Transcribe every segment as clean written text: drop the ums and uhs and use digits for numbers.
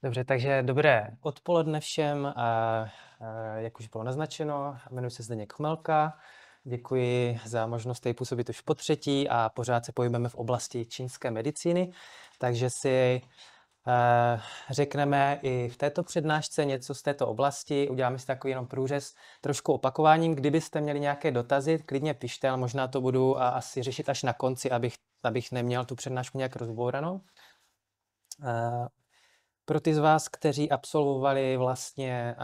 Dobře, takže dobré odpoledne všem. Jak už bylo naznačeno, jmenuji se Zdeněk Chmelka. Děkuji za možnost tady působit už potřetí a pořád se pohybujeme v oblasti čínské medicíny, takže si řekneme i v této přednášce něco z této oblasti. Uděláme si takový jenom průřez trošku opakováním. Kdybyste měli nějaké dotazy, klidně pište, ale možná to budu asi řešit až na konci, abych neměl tu přednášku nějak rozbouranou. Pro ty z vás, kteří absolvovali vlastně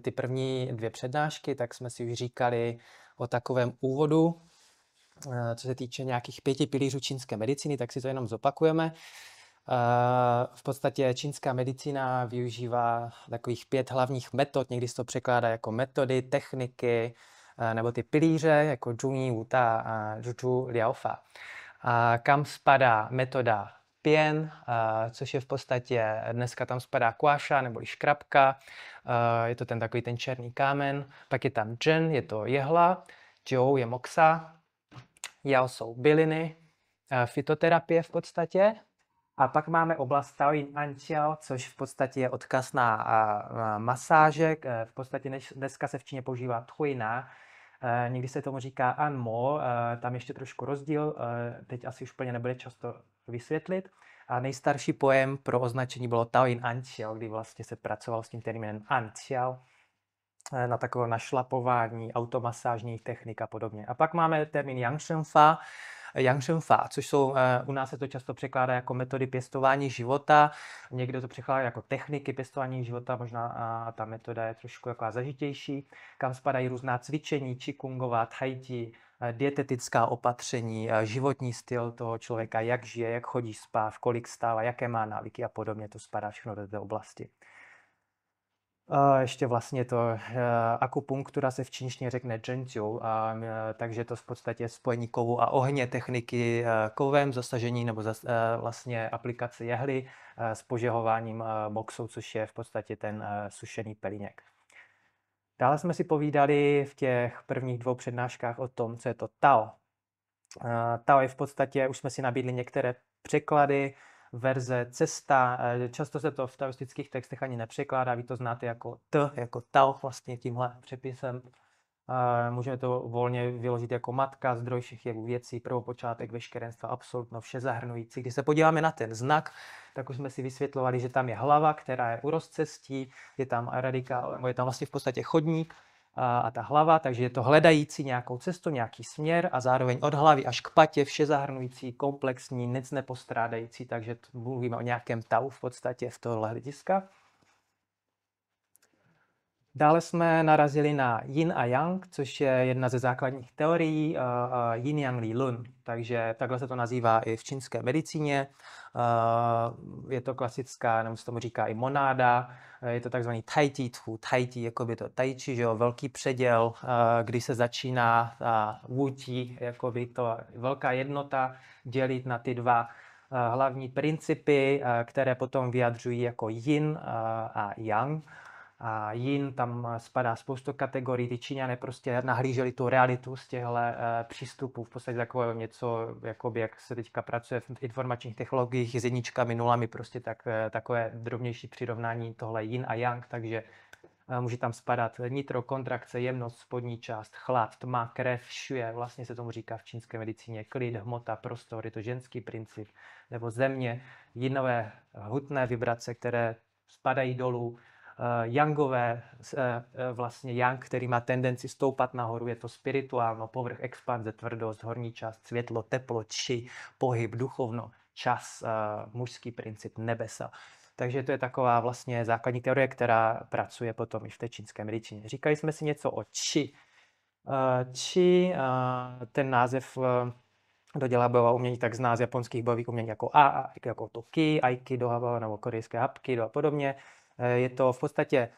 ty první dvě přednášky, tak jsme si už říkali o takovém úvodu, co se týče nějakých 5 pilířů čínské medicíny, tak si to jenom zopakujeme. V podstatě čínská medicína využívá takových 5 hlavních metod, někdy se to překládá jako metody, techniky, nebo ty pilíře, jako Zhongyi, Wuta a Zhuzhu, Liaofa. Kam spadá metoda Pěn, což je v podstatě, dneska tam spadá Kuáša neboli škrabka, je to takový ten černý kámen, pak je tam Zhen, je to jehla, Jiu je moxa, Yao jsou byliny, fytoterapie v podstatě. A pak máme oblast Taoyin Anqiao, což v podstatě je odkaz na masáže. V podstatě dneska se v Číně používá Tuina, někdy se tomu říká Anmo, tam ještě trošku rozdíl, teď asi už úplně nebude často vysvětlit. A nejstarší pojem pro označení bylo Taoyin Anqiao, kdy vlastně se pracoval s tím termínem Anqiao na takové našlapování, automasážních technik a podobně. A pak máme termín Yang Shen Fa, což jsou, u nás se to často překládá jako metody pěstování života, někdo to překládá jako techniky pěstování života, možná ta metoda je trošku taková zažitější, kam spadají různá cvičení, qigongová, tai chi, dietetická opatření, životní styl toho člověka, jak žije, jak chodí spát, kolik stává, jaké má návyky a podobně, to spadá všechno do té oblasti. Ještě vlastně to akupunktura se v čínštině řekne zhenjiu, takže to v podstatě spojení kovu a ohně, techniky kovem, zasažení nebo vlastně aplikace jehly s požehováním boxou, což je v podstatě ten sušený pelínek. Dále jsme si povídali v těch prvních 2 přednáškách o tom, co je to Tao. Tao je v podstatě, už jsme si nabídli některé překlady, verze cesta, často se to v taoistických textech ani nepřekládá, vy to znáte jako jako Tao vlastně tímhle přepisem. Můžeme to volně vyložit jako matka, zdroj všech jevů věcí, prvopočátek veškerenstva, absolutno vše zahrnující. Když se podíváme na ten znak, tak už jsme si vysvětlovali, že tam je hlava, která je u rozcestí, je tam radikál, je tam vlastně v podstatě chodník, a ta hlava, takže je to hledající nějakou cestu, nějaký směr a zároveň od hlavy až k patě vše zahrnující, komplexní, nic nepostrádající, takže mluvíme o nějakém tau v podstatě v tohle hlediska. Dále jsme narazili na Yin a Yang, což je jedna ze základních teorií Yin Yang Li Lun, takže takhle se to nazývá i v čínské medicíně. Je to klasická, nebo se tomu říká i monáda, je to takzvaný tai chi tu, tai chi, jako by to tai chi, že jo, velký předěl, kdy se začíná wu ti, jako by to velká jednota, dělit na ty 2 hlavní principy, které potom vyjadřují jako Yin a Yang. A Yin, tam spadá spoustu kategorií, ty Číňané prostě nahlíželi tu realitu z těchto přístupů, v podstatě takové něco, jakoby, jak se teďka pracuje v informačních technologiích s jedničkami, nulami, prostě takové drobnější přirovnání tohle Yin a Yang, takže může tam spadat nitro, kontrakce, jemnost, spodní část, chlad, tma, krev, šuje, vlastně se tomu říká v čínské medicíně klid, hmota, prostor, je to ženský princip, nebo země, jinové hutné vibrace, které spadají dolů, Yangové, vlastně Yang, který má tendenci stoupat nahoru, je to spirituálno, povrch, expanze, tvrdost, horní část, světlo, teplo, či, pohyb, duchovno, čas, mužský princip, nebesa. Takže to je taková vlastně základní teorie, která pracuje potom i v té čínské medicíně. Říkali jsme si něco o Qi. Qi, ten název dodělá bojová umění, tak zná z japonských bojových umění jako jako to Ki, Aikido nebo korejské Hapkido a podobně. Je to v podstatě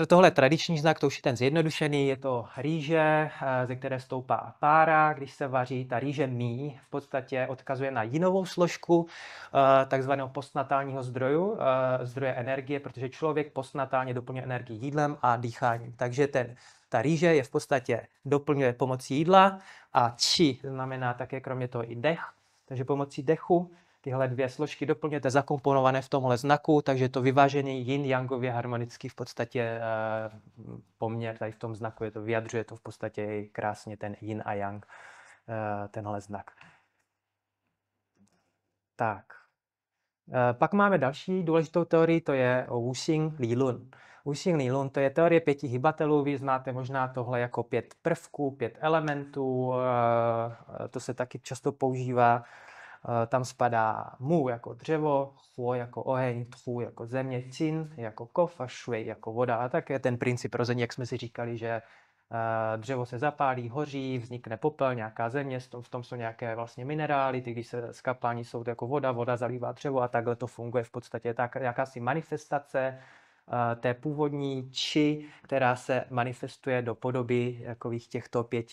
tohle tradiční znak, to už je ten zjednodušený, je to rýže, ze které stoupá pára, když se vaří. Ta rýže mí v podstatě odkazuje na jinovou složku takzvaného postnatálního zdroje energie, protože člověk postnatálně doplňuje energii jídlem a dýcháním. Takže ta rýže je v podstatě doplňuje pomocí jídla a qi znamená také kromě toho i dech, takže pomocí dechu tyhle dvě složky doplňujete zakomponované v tomhle znaku, takže to vyvážený yin-yangově harmonický v podstatě poměr tady v tom znaku, vyjadřuje to v podstatě krásně ten yin a yang, tenhle znak. Tak. Pak máme další důležitou teorii, to je Wuxing Li-Lun. Wuxing Li-Lun, to je teorie 5 hybatelů, vy znáte možná tohle jako 5 prvků, 5 elementů, to se taky často používá. Tam spadá Mu jako dřevo, Huo jako oheň, Tchu jako země, Qin jako kov a Shui jako voda. A také ten princip rození, jak jsme si říkali, že dřevo se zapálí, hoří, vznikne popel, nějaká země, v tom jsou nějaké vlastně minerály, ty když se skapání jsou to jako voda, voda zalívá dřevo a takhle to funguje v podstatě tak jakási manifestace té původní či, která se manifestuje do podoby takových těchto 5,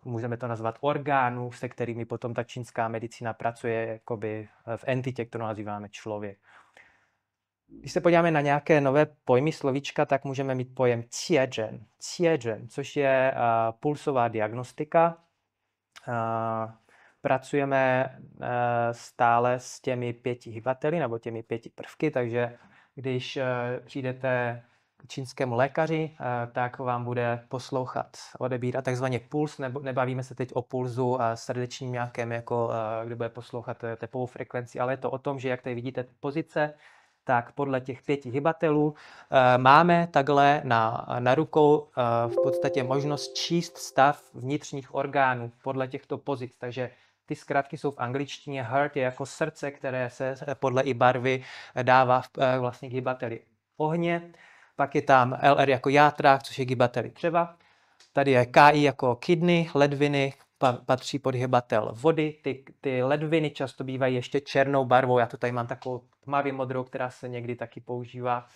můžeme to nazvat orgánů, se kterými potom ta čínská medicína pracuje jakoby v entitě, kterou nazýváme člověk. Když se podíváme na nějaké nové pojmy slovíčka, tak můžeme mít pojem Qiezhen, což je pulsová diagnostika. Pracujeme stále s těmi 5 hybateli nebo těmi 5 prvky, takže když přijdete k čínskému lékaři, tak vám bude poslouchat, odebírat takzvaně puls, nebo nebavíme se teď o pulzu srdečním nějakém, jako kde bude poslouchat tepovou frekvenci, ale je to o tom, že jak tady vidíte pozice, tak podle těch 5 hybatelů máme takhle na rukou v podstatě možnost číst stav vnitřních orgánů podle těchto pozic. Takže ty zkratky jsou v angličtině. Heart je jako srdce, které se podle i barvy dává vlastně k hybateli ohně. Pak je tam LR jako játrák, což je k hybateli dřeva. Tady je KI jako kidney, ledviny, patří pod hybatel vody. Ty ledviny často bývají ještě černou barvou. Já to tady mám takovou tmavě modrou, která se někdy taky používá.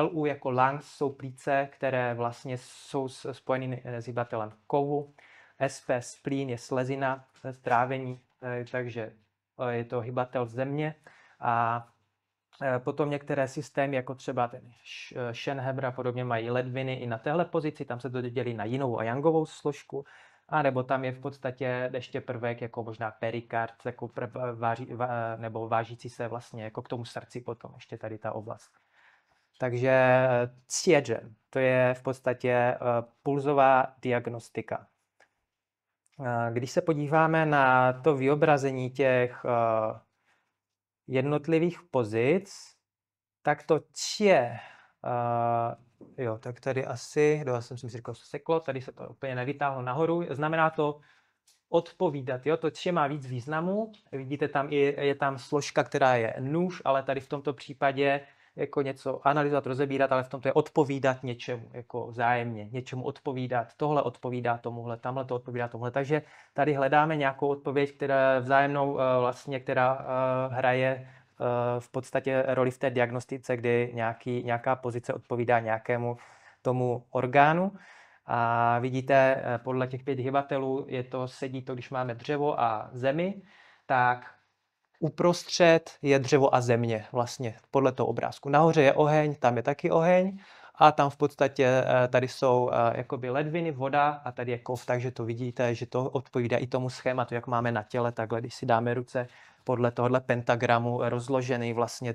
LU jako lungs jsou plíce, které vlastně jsou spojeny s hybatelem kovu. SP spleen je slezina, strávení, takže je to hybatel země. A potom některé systémy, jako třeba ten Shenhebra podobně, mají ledviny i na téhle pozici, tam se to dělí na jinou a yangovou složku, a nebo tam je v podstatě ještě prvek, jako možná perikard, jako nebo vážící se vlastně jako k tomu srdci potom, ještě tady ta oblast. Takže Qiezhen, to je v podstatě pulzová diagnostika. Když se podíváme na to vyobrazení těch jednotlivých pozic, tak to jo, tak tady asi, já jsem si říkal, seklo, tady se to úplně nevytáhlo nahoru, znamená to odpovídat, jo, to má víc významů, vidíte tam je tam složka, která je nůž, ale tady v tomto případě jako něco analyzovat, rozebírat, ale v tomto je odpovídat něčemu, jako vzájemně, něčemu odpovídat, tohle odpovídá tomuhle, tamhle to odpovídá tomuhle, takže tady hledáme nějakou odpověď, která vzájemnou vlastně, která hraje v podstatě roli v té diagnostice, kdy nějaká pozice odpovídá nějakému tomu orgánu. A vidíte, podle těch 5 hybatelů sedí to, když máme dřevo a zemi, tak uprostřed je dřevo a země vlastně podle toho obrázku. Nahoře je oheň, tam je taky oheň a tam v podstatě tady jsou jakoby ledviny, voda a tady je kov, takže to vidíte, že to odpovídá i tomu schématu, jak máme na těle, takhle, když si dáme ruce podle tohohle pentagramu rozložený vlastně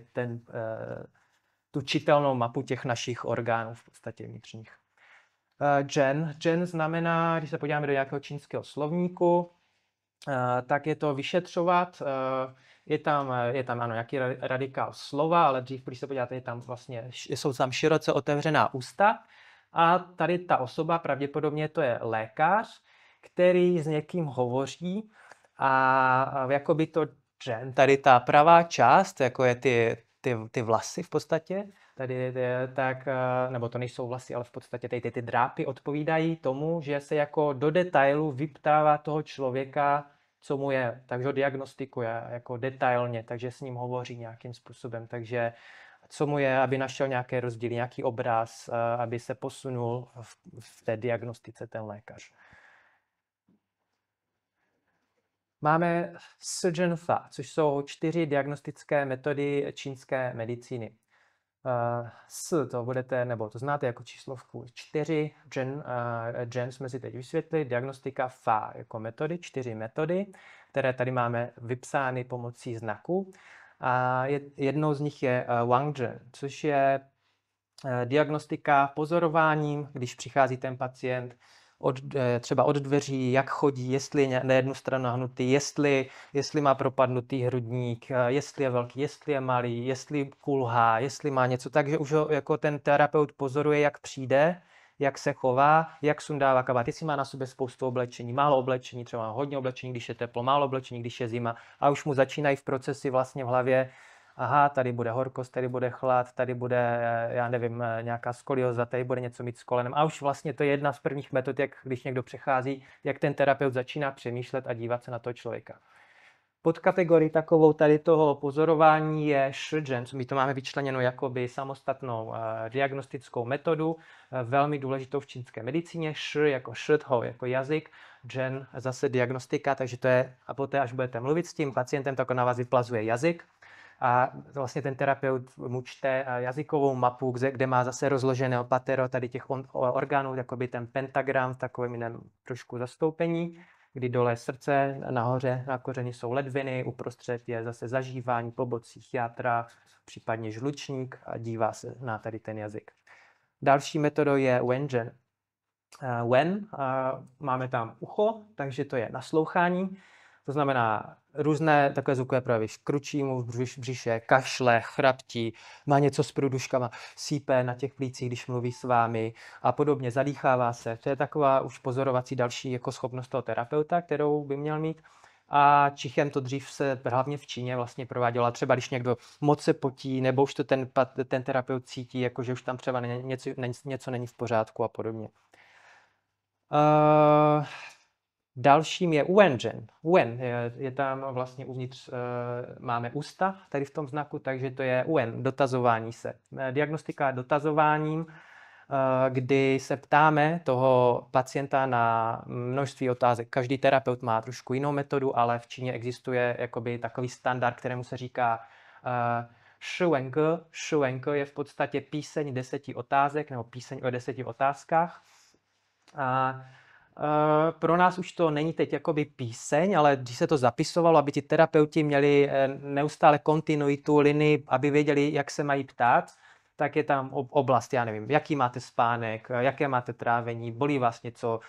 tu čitelnou mapu těch našich orgánů v podstatě vnitřních. Zhen znamená, když se podíváme do nějakého čínského slovníku, tak je to vyšetřovat. Je tam ano, nějaký radikál slova, ale dřív, když se podíváte, jsou tam široce otevřená ústa. A tady ta osoba, pravděpodobně to je lékař, který s někým hovoří a jakoby to Zhen, tady ta pravá část, jako je ty vlasy v podstatě, tady tak, nebo to nejsou vlasy, ale v podstatě ty drápy odpovídají tomu, že se jako do detailu vyptává toho člověka, co mu je, takže ho diagnostikuje jako detailně, takže s ním hovoří nějakým způsobem, takže co mu je, aby našel nějaké rozdíly, nějaký obraz, aby se posunul v té diagnostice ten lékař. Máme Shi Zhen Fa, což jsou 4 diagnostické metody čínské medicíny. S to budete, nebo to znáte jako číslovku 4, gen jsme si teď vysvětlili, diagnostika FA jako metody, 4 metody, které tady máme vypsány pomocí znaku. A jednou z nich je Wang-gen, což je diagnostika pozorováním, když přichází ten pacient třeba od dveří, jak chodí, jestli je na jednu stranu nahnutý, jestli má propadnutý hrudník, jestli je velký, jestli je malý, jestli kulhá, jestli má něco. Takže už ho jako ten terapeut pozoruje, jak přijde, jak se chová, jak sundává kabát, jestli má na sobě spoustu oblečení, málo oblečení, třeba hodně oblečení, když je teplo, málo oblečení, když je zima. A už mu začínají v procesy vlastně v hlavě: aha, tady bude horkost, tady bude chlad, tady bude, já nevím, nějaká skolioza, tady bude něco mít s kolenem. A už vlastně to je jedna z prvních metod, jak když někdo přechází, jak ten terapeut začíná přemýšlet a dívat se na toho člověka. Podkategorii takovou tady toho pozorování je Shi-gen, my to máme vyčleněno jakoby samostatnou diagnostickou metodu, velmi důležitou v čínské medicíně. Shi jako shitho, jako jazyk, gen zase diagnostika, takže to je, a poté, až budete mluvit s tím pacientem, tak on na vás vyplazuje jazyk. A vlastně ten terapeut mu čte jazykovou mapu, kde má zase rozložené patero tady těch orgánů, jakoby ten pentagram v takovém jiném trošku zastoupení, kdy dole je srdce, nahoře na kořeni jsou ledviny, uprostřed je zase zažívání po bocích játra, případně žlučník, a dívá se na tady ten jazyk. Další metodou je Wen-gen. Wen, máme tam ucho, takže to je naslouchání. To znamená různé takové zvukové projevy. Kručí mu v břiše, kašle, chraptí, má něco s průduškama, sípe na těch plících, když mluví s vámi a podobně, zadýchává se. To je taková už pozorovací další jako schopnost toho terapeuta, kterou by měl mít. A čichem to dřív se hlavně v Číně vlastně provádělo. Třeba když někdo moc se potí, nebo už to ten terapeut cítí, jako že už tam třeba něco není v pořádku a podobně. Dalším je Wen-gen. Wen je tam vlastně uvnitř, máme ústa tady v tom znaku, takže to je Wen, dotazování se. Diagnostika dotazováním, kdy se ptáme toho pacienta na množství otázek. Každý terapeut má trošku jinou metodu, ale v Číně existuje jakoby takový standard, kterému se říká Shi-wen-ge. Shi-wen-ge je v podstatě píseň 10 otázek nebo píseň o 10 otázkách. Pro nás už to není teď jakoby píseň, ale když se to zapisovalo, aby ti terapeuti měli neustále kontinuitu, linii, aby věděli, jak se mají ptát, tak je tam oblast, já nevím, jaký máte spánek, jaké máte trávení, bolí vás něco,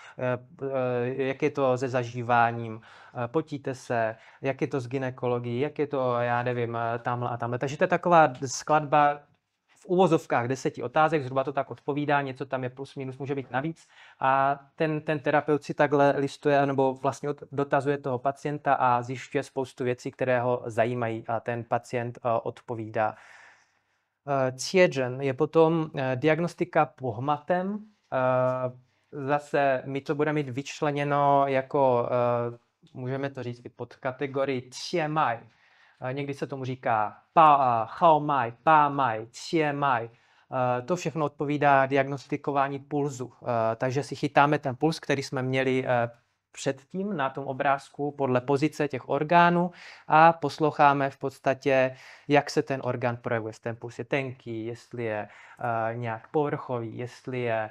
jak je to se zažíváním, potíte se, jak je to s gynekologií, jak je to, já nevím, tamhle a tamhle. Takže to je taková skladba v uvozovkách 10 otázek, zhruba to tak odpovídá, něco tam je plus minus, může být navíc. A ten terapeut si takhle listuje nebo vlastně dotazuje toho pacienta a zjišťuje spoustu věcí, které ho zajímají, a ten pacient odpovídá. Cie-gen je potom diagnostika pohmatem. Zase my to budeme mít vyčleněno jako, můžeme to říct i pod kategorii Cie-mai. Někdy se tomu říká Hao-mai, Pa-mai, Cie-mai. To všechno odpovídá diagnostikování pulzu. Takže si chytáme ten puls, který jsme měli předtím na tom obrázku podle pozice těch orgánů a posloucháme v podstatě, jak se ten orgán projevuje. Jestli ten puls je tenký, jestli je nějak povrchový, jestli je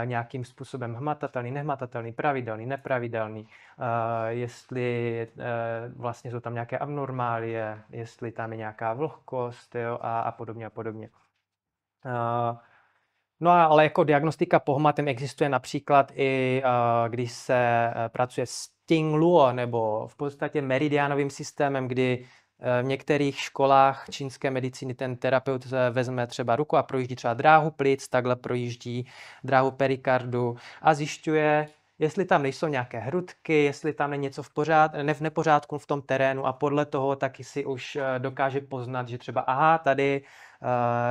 nějakým způsobem hmatatelný, nehmatatelný, pravidelný, nepravidelný, jestli vlastně jsou tam nějaké abnormálie, jestli tam je nějaká vlhkost, jo, a podobně a podobně. No ale jako diagnostika pohmatem existuje například i když se pracuje s Tingluo, nebo v podstatě meridiánovým systémem, kdy v některých školách čínské medicíny ten terapeut vezme třeba ruku a projíždí třeba dráhu plic, takhle projíždí dráhu perikardu a zjišťuje, jestli tam nejsou nějaké hrudky, jestli tam není něco v nepořádku v tom terénu, a podle toho taky si už dokáže poznat, že třeba aha, tady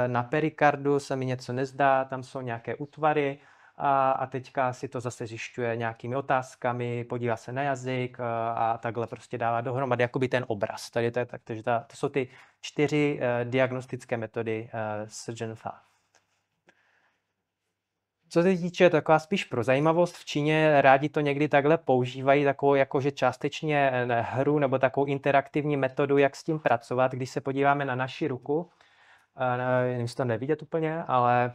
na perikardu se mi něco nezdá, tam jsou nějaké útvary, a teďka si to zase zjišťuje nějakými otázkami, podívá se na jazyk a takhle prostě dává dohromady jakoby ten obraz. Takže to jsou ty 4 diagnostické metody Shi-gen-fa. Co se týče taková spíš pro zajímavost, v Číně rádi to někdy takhle používají, takovou jakože částečně hru nebo takovou interaktivní metodu, jak s tím pracovat. Když se podíváme na naši ruku, nevím, jestli to nevidět úplně, ale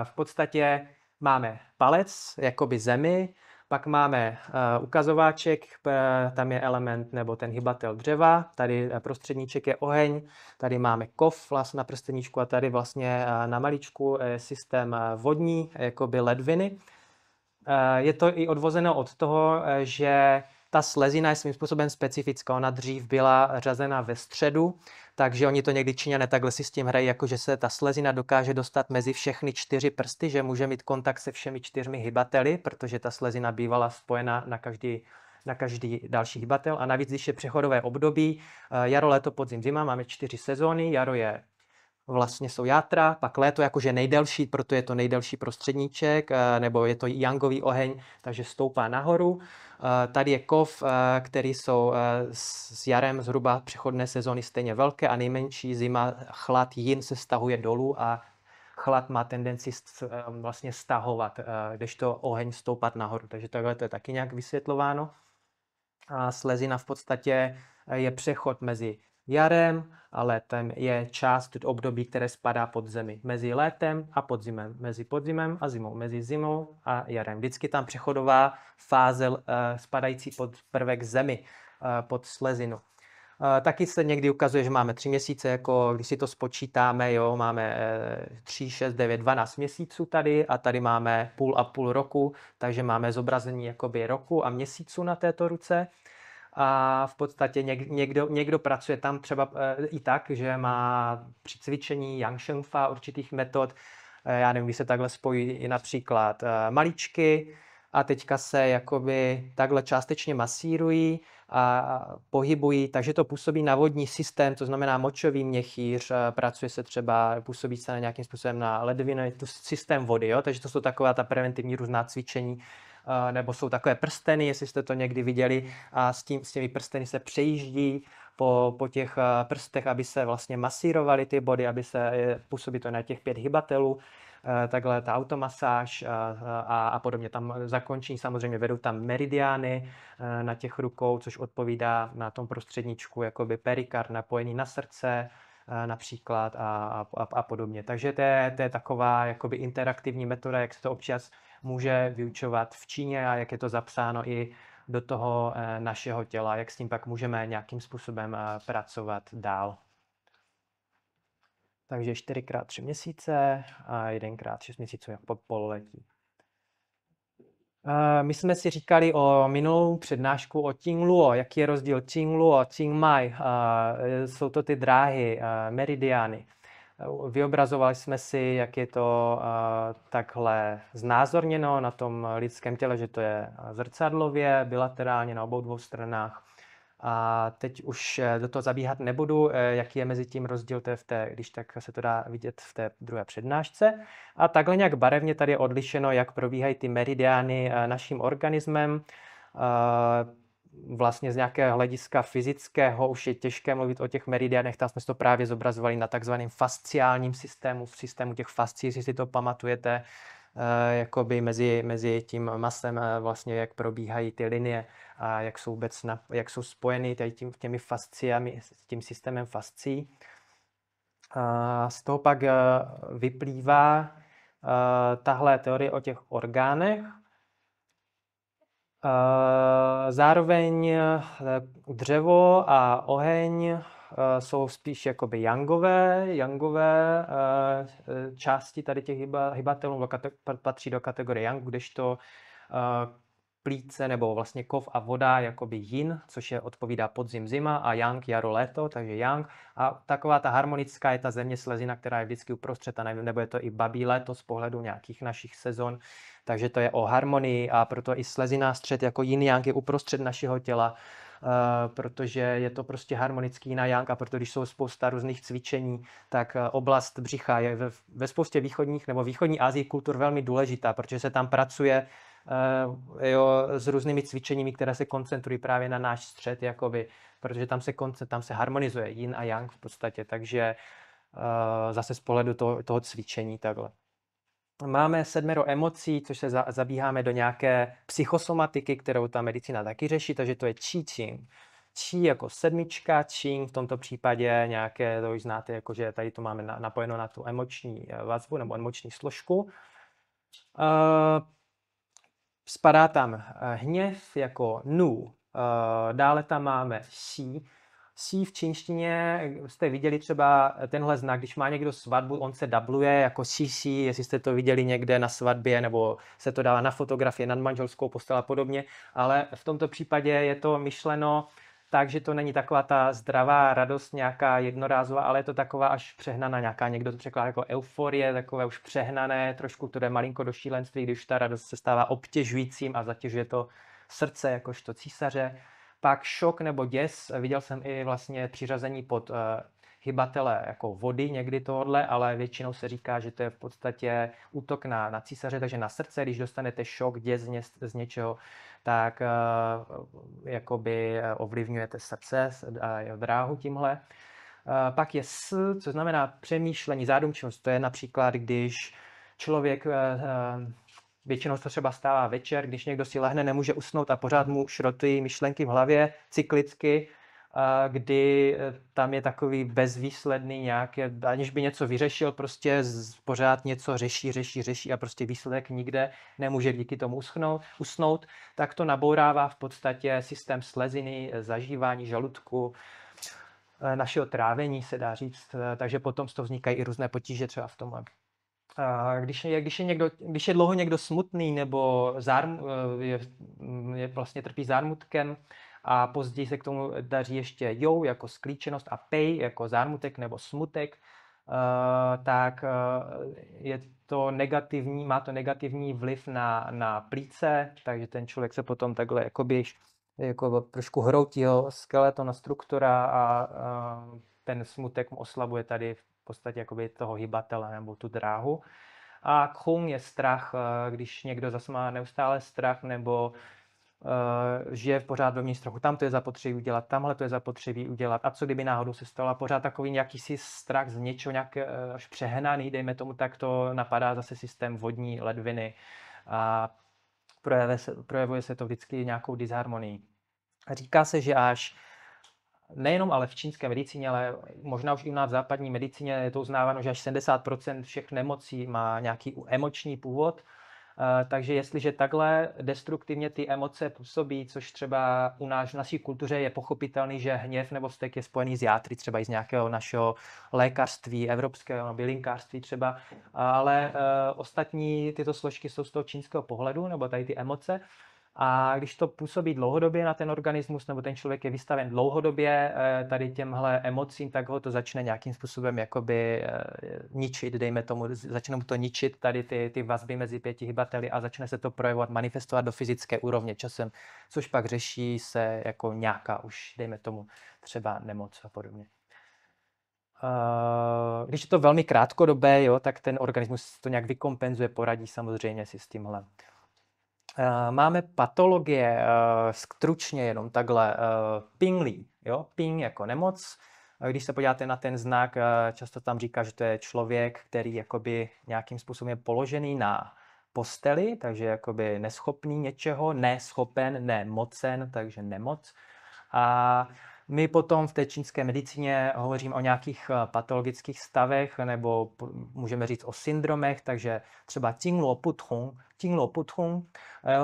v podstatě máme palec, jakoby zemi, pak máme ukazováček, tam je element nebo ten hybatel dřeva, tady prostředníček je oheň, tady máme kov vlastně na prsteníčku a tady vlastně na malíčku je systém vodní, jakoby ledviny. Je to i odvozeno od toho, že ta slezina je svým způsobem specifická. Ona dřív byla řazena ve středu, takže oni to někdy Číňané takhle si s tím hrají, jako že se ta slezina dokáže dostat mezi všechny 4 prsty, že může mít kontakt se všemi 4 hybateli, protože ta slezina bývala spojena na každý další hybatel. A navíc, když je přechodové období, jaro, léto, podzim, zima, máme 4 sezóny, jaro je vlastně jsou játra, pak léto jakože nejdelší, proto je to nejdelší prostředníček, nebo je to yangový oheň, takže stoupá nahoru. Tady je kov, který jsou s jarem zhruba přechodné sezóny stejně velké a nejmenší zima, chlad, jin se stahuje dolů a chlad má tendenci vlastně stahovat, kdežto oheň stoupat nahoru. Takže takhle to je taky nějak vysvětlováno. A slezina v podstatě je přechod mezi jarem a létem, je část období, které spadá pod zemi. Mezi létem a podzimem, mezi podzimem a zimou, mezi zimou a jarem. Vždycky tam přechodová fáze spadající pod prvek zemi, pod slezinu. Taky se někdy ukazuje, že máme 3 měsíce, jako když si to spočítáme, jo, máme 3, 6, 9, 12 měsíců tady a tady máme půl a půl roku, takže máme zobrazení jakoby roku a měsíců na této ruce. A v podstatě někdo pracuje tam třeba i tak, že má při cvičení Yang Shengfa určitých metod, já nevím, když se takhle spojí i například malíčky a teďka se jakoby takhle částečně masírují a pohybují, takže to působí na vodní systém, to znamená močový měchýř, pracuje se třeba, působí se na nějakým způsobem na ledviny, to systém vody, jo? Takže to jsou taková ta preventivní různá cvičení, nebo jsou takové prsteny, jestli jste to někdy viděli, a s těmi prsteny se přejíždí po těch prstech, aby se vlastně masírovaly ty body, aby se působí to na těch 5 hybatelů, takhle ta automasáž a podobně. Tam zakončení samozřejmě vedou tam meridiány na těch rukou, což odpovídá na tom prostředníčku jakoby perikard napojený na srdce například a podobně. Takže to je taková jakoby interaktivní metoda, jak se to občas může vyučovat v Číně a jak je to zapsáno i do toho našeho těla, jak s tím pak můžeme nějakým způsobem pracovat dál. Takže 4x3 měsíce a 1x6 měsíců po pololetí. My jsme si říkali o minulou přednášku o Qingluo, jaký je rozdíl Qingluo, Qingmai, jsou to ty dráhy, meridiány. Vyobrazovali jsme si, jak je to takhle znázorněno na tom lidském těle, že to je zrcadlově, bilaterálně na obou dvou stranách. A teď už do toho zabíhat nebudu, jaký je mezi tím rozdíl, to je když tak se to dá vidět v té druhé přednášce. A takhle nějak barevně tady je odlišeno, jak probíhají ty meridiány naším organismem. Vlastně z nějakého hlediska fyzického už je těžké mluvit o těch meridiánech, tam jsme to právě zobrazovali na takzvaném fasciálním systému, v systému těch fascí, jestli si to pamatujete, jakoby mezi tím masem vlastně, jak probíhají ty linie a jak jsou vůbec jak jsou spojeny těmi fasciami, s tím systémem fascí. Z toho pak vyplývá tahle teorie o těch orgánech. Zároveň dřevo a oheň jsou spíš jakoby yangové části tady těch hybatelů, patří do kategorie yang, kdežto plíce nebo vlastně kov a voda jakoby yin, což je odpovídá podzim, zima, a yang, jaro, léto, takže yang. A taková ta harmonická je ta země slezina, která je vždycky uprostřed, nebo je to i babí léto z pohledu nějakých našich sezon. Takže to je o harmonii a proto i slezina střed jako yin yang je uprostřed našeho těla, protože je to prostě harmonický yin a yang, a proto když jsou spousta různých cvičení, tak oblast břicha je ve spoustě východních nebo východní Asii kultur velmi důležitá, protože se tam pracuje s různými cvičeními, které se koncentrují právě na náš střed, jakoby, protože tam se harmonizuje yin a yang v podstatě, takže zase z pohledu toho cvičení takhle. Máme 7 emocí, což se zabíháme do nějaké psychosomatiky, kterou ta medicína taky řeší, takže to je Qi Qing. Qi jako sedmička, Qing v tomto případě nějaké, to už znáte, jako že tady to máme napojeno na tu emoční vazbu nebo emoční složku. Spadá tam hněv jako nu, dále tam máme xí. Xí v čínštině jste viděli třeba tenhle znak, když má někdo svatbu, on se dubluje jako xí, jestli jste to viděli někde na svatbě, nebo se to dává na fotografii nad manželskou postel a podobně, ale v tomto případě je to myšleno tak, že to není taková ta zdravá radost nějaká jednorázová, ale je to taková až přehnaná nějaká, někdo to překládá jako euforie, takové už přehnané, trošku to jde malinko do šílenství, když ta radost se stává obtěžujícím a zatěžuje to srdce jakožto císaře. Pak šok nebo děs, viděl jsem i vlastně přiřazení pod hybatele jako vody někdy tohodle, ale většinou se říká, že to je v podstatě útok na císaře, takže na srdce, když dostanete šok, děs z něčeho, tak jakoby ovlivňujete srdce a dráhu tímhle. Pak je což znamená přemýšlení, zádumčnost. To je například, když člověk, většinou to třeba stává večer, když někdo si lehne, nemůže usnout a pořád mu šrotují myšlenky v hlavě cyklicky, kdy tam je takový bezvýsledný nějaké, aniž by něco vyřešil, prostě pořád něco řeší a prostě výsledek nikde nemůže díky tomu usnout, tak to nabourává v podstatě systém sleziny, zažívání žaludku, našeho trávení se dá říct, takže potom z toho vznikají i různé potíže třeba v tomhle. Když je dlouho někdo smutný nebo vlastně trpí zármutkem a později se k tomu daří ještě jou jako sklíčenost a pej jako zármutek nebo smutek, tak je to negativní, má to negativní vliv na plíce, takže ten člověk se potom takhle jako trošku hroutí jeho skeleton, struktura a ten smutek mu oslabuje tady v podstatě jakoby toho hybatele nebo tu dráhu. A kung je strach, když někdo zase má neustále strach nebo žije pořád ve strachu. Tam to je zapotřebí udělat, tamhle to je zapotřebí udělat. A co kdyby náhodou se stalo? Pořád takový nějaký si strach z něčeho, nějak až přehnaný, dejme tomu, tak to napadá zase systém vodní ledviny a projevuje se to vždycky nějakou disharmonii. Říká se, že až nejenom ale v čínské medicíně, ale možná už i u nás v západní medicíně je to uznáváno, že až 70% všech nemocí má nějaký emoční původ. Takže jestliže takhle destruktivně ty emoce působí, což třeba u nás v naší kultuře je pochopitelný, že hněv nebo vztek je spojený s játry, třeba i z nějakého našeho lékařství, evropského bylinkářství třeba, ale ostatní tyto složky jsou z toho čínského pohledu, nebo tady ty emoce. A když to působí dlouhodobě na ten organismus, nebo ten člověk je vystaven dlouhodobě tady těmhle emocím, tak ho to začne nějakým způsobem jakoby ničit, dejme tomu, začne mu to ničit tady ty vazby mezi 5 hybateli a začne se to projevovat, manifestovat do fyzické úrovně časem, což pak řeší se jako nějaká už, dejme tomu, třeba nemoc a podobně. Když je to velmi krátkodobé, jo, tak ten organismus to nějak vykompenzuje, poradí samozřejmě si s tímhle. Máme patologie, stručně jenom takhle, Ping-li, jo? Ping jako nemoc. Když se podíváte na ten znak, často tam říká, že to je člověk, který jakoby nějakým způsobem je položený na posteli, takže jakoby neschopný něčeho, neschopen, nemocen, takže nemoc. A my potom v té čínské medicíně hovoříme o nějakých patologických stavech, nebo můžeme říct o syndromech, takže třeba Jingluo Puthong,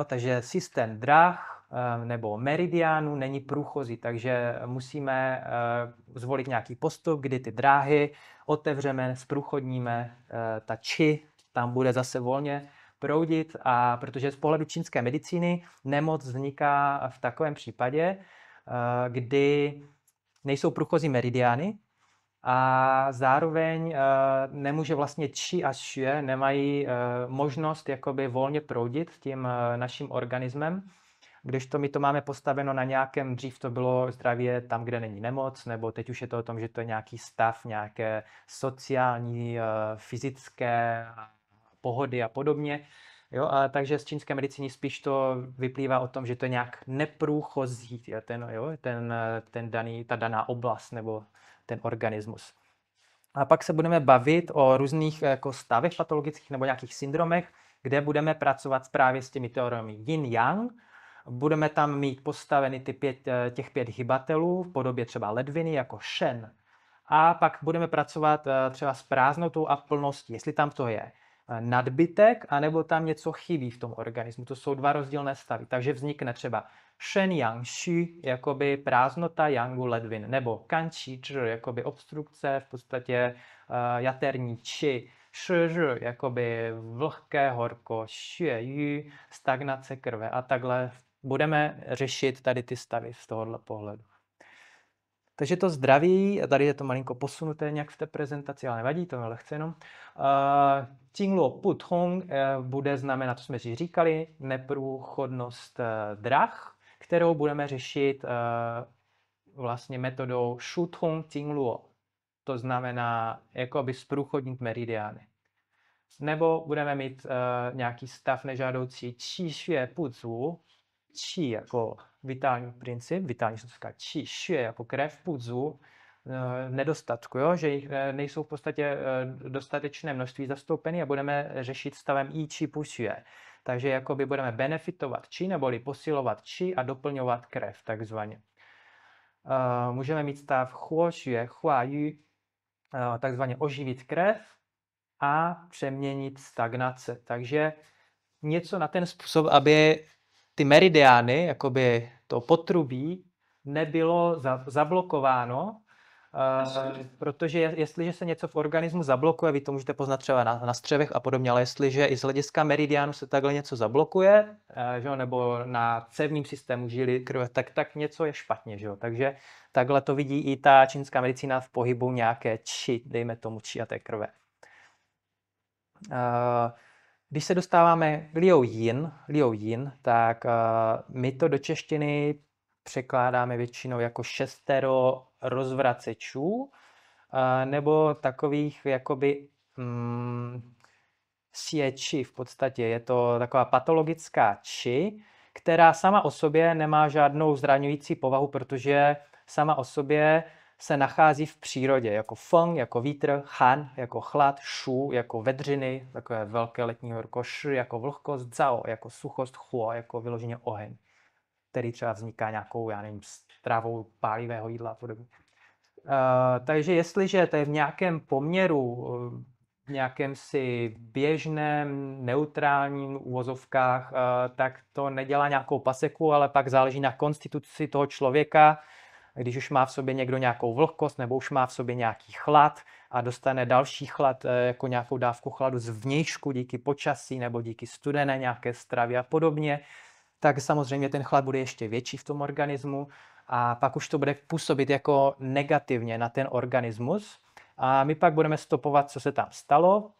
takže systém dráh nebo meridiánu není průchozí, takže musíme zvolit nějaký postup, kdy ty dráhy otevřeme, zprůchodníme, ta Qi tam bude zase volně proudit, a protože z pohledu čínské medicíny nemoc vzniká v takovém případě, kdy nejsou průchozí meridiány a zároveň nemůže vlastně Qi a Xue nemají možnost jakoby volně proudit tím naším organismem, kdežto my to máme postaveno na nějakém, dřív to bylo zdraví tam, kde není nemoc, nebo teď už je to o tom, že to je nějaký stav, nějaké sociální, fyzické pohody a podobně. Jo, a takže z čínské medicíny spíš to vyplývá o tom, že to je nějak neprůchozí ta daná oblast nebo ten organismus. A pak se budeme bavit o různých jako stavech patologických nebo nějakých syndromech, kde budeme pracovat právě s těmi teoriemi yin-yang, Budeme tam mít postaveny těch 5 hybatelů v podobě třeba ledviny jako shen. A pak budeme pracovat třeba s prázdnotou a plností, jestli tam to je nadbytek, anebo tam něco chybí v tom organismu. To jsou 2 rozdílné stavy. Takže vznikne třeba shen yang xu, jakoby prázdnota yangu ledvin, nebo kan qi zhi, jakoby obstrukce, v podstatě jaterní qi, shi zhi, jakoby vlhké horko, xue yu, stagnace krve a takhle budeme řešit tady ty stavy z tohohle pohledu. Takže to zdraví, tady je to malinko posunuté nějak v té prezentaci, ale nevadí, to je lehce jenom. Jingluo Putong bude znamenat, to jsme si říkali, neprůchodnost drah, kterou budeme řešit vlastně metodou Shutong Jingluo. To znamená jakoby zprůchodnit meridiány. Nebo budeme mít nějaký stav nežádoucí Qi Xue Buzu, Qi jako vitální princip, vitální se říká Qi Xue jako krev, Buzu, nedostatku, jo? Že jich nejsou v podstatě dostatečné množství zastoupeny a budeme řešit stavem I Qi Pu Xue. Takže jakoby budeme benefitovat Qi neboli posilovat Qi a doplňovat krev takzvaně. Můžeme mít stav Huo Xue Hua Yu, takzvaně oživit krev a přeměnit stagnace. Takže něco na ten způsob, aby ty meridiány, jakoby to potrubí, nebylo zablokováno, protože jestliže se něco v organismu zablokuje, vy to můžete poznat třeba na střevech a podobně, ale jestliže i z hlediska meridiánu se takhle něco zablokuje, že, nebo na cévním systému žily krve, tak něco je špatně. Že? Takže takhle to vidí i ta čínská medicína v pohybu nějaké či, dejme tomu či a té krve. Když se dostáváme k Liu Yin, tak my to do češtiny překládáme většinou jako 6 rozvracečů, nebo takových jakoby xie qi v podstatě. Je to taková patologická qi, která sama o sobě nemá žádnou zraňující povahu, protože sama o sobě se nachází v přírodě, jako feng, jako vítr, han, jako chlad, shu, jako vedřiny, takové velké letní horko, shi, jako vlhkost, zao, jako suchost, huo, jako vyloženě oheň, který třeba vzniká nějakou, já nevím, stravou pálivého jídla a podobně. Takže jestliže to je v nějakém poměru, v nějakém si běžném, neutrálním uvozovkách, tak to nedělá nějakou paseku, ale pak záleží na konstituci toho člověka. Když už má v sobě někdo nějakou vlhkost nebo už má v sobě nějaký chlad a dostane další chlad jako nějakou dávku chladu zvnějšku díky počasí nebo díky studené nějaké stravě a podobně, tak samozřejmě ten chlad bude ještě větší v tom organismu a pak už to bude působit jako negativně na ten organismus. A my pak budeme stopovat, co se tam stalo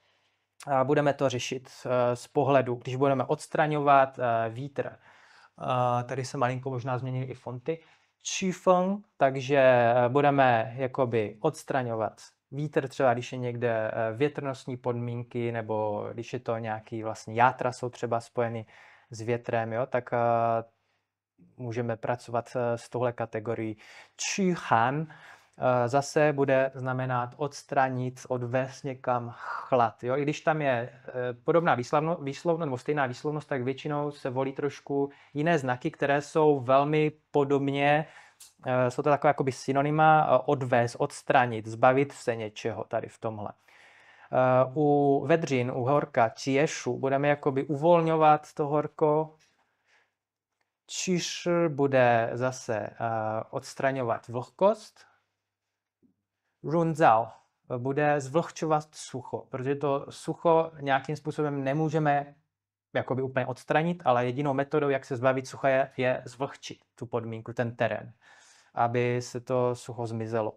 a budeme to řešit z pohledu, když budeme odstraňovat vítr. Tady se malinko možná změnily i fonty. Qifeng, takže budeme jakoby odstraňovat vítr, třeba když je někde větrnostní podmínky, nebo když je to nějaký vlastně játra jsou třeba spojeny s větrem, jo, tak můžeme pracovat s touhle kategorií. Qi-han zase bude znamenat odstranit, odvést někam chlad. Jo? I když tam je podobná výslovnost nebo stejná výslovnost, tak většinou se volí trošku jiné znaky, které jsou velmi podobně, jsou to takové jakoby synonyma, odvést, odstranit, zbavit se něčeho tady v tomhle. U vedřin, u horka, čiešu, budeme jakoby uvolňovat to horko. Čiš bude zase odstraňovat vlhkost. Runzao bude zvlhčovat sucho, protože to sucho nějakým způsobem nemůžeme jakoby úplně odstranit, ale jedinou metodou, jak se zbavit sucha, je zvlhčit tu podmínku, ten terén, aby se to sucho zmizelo.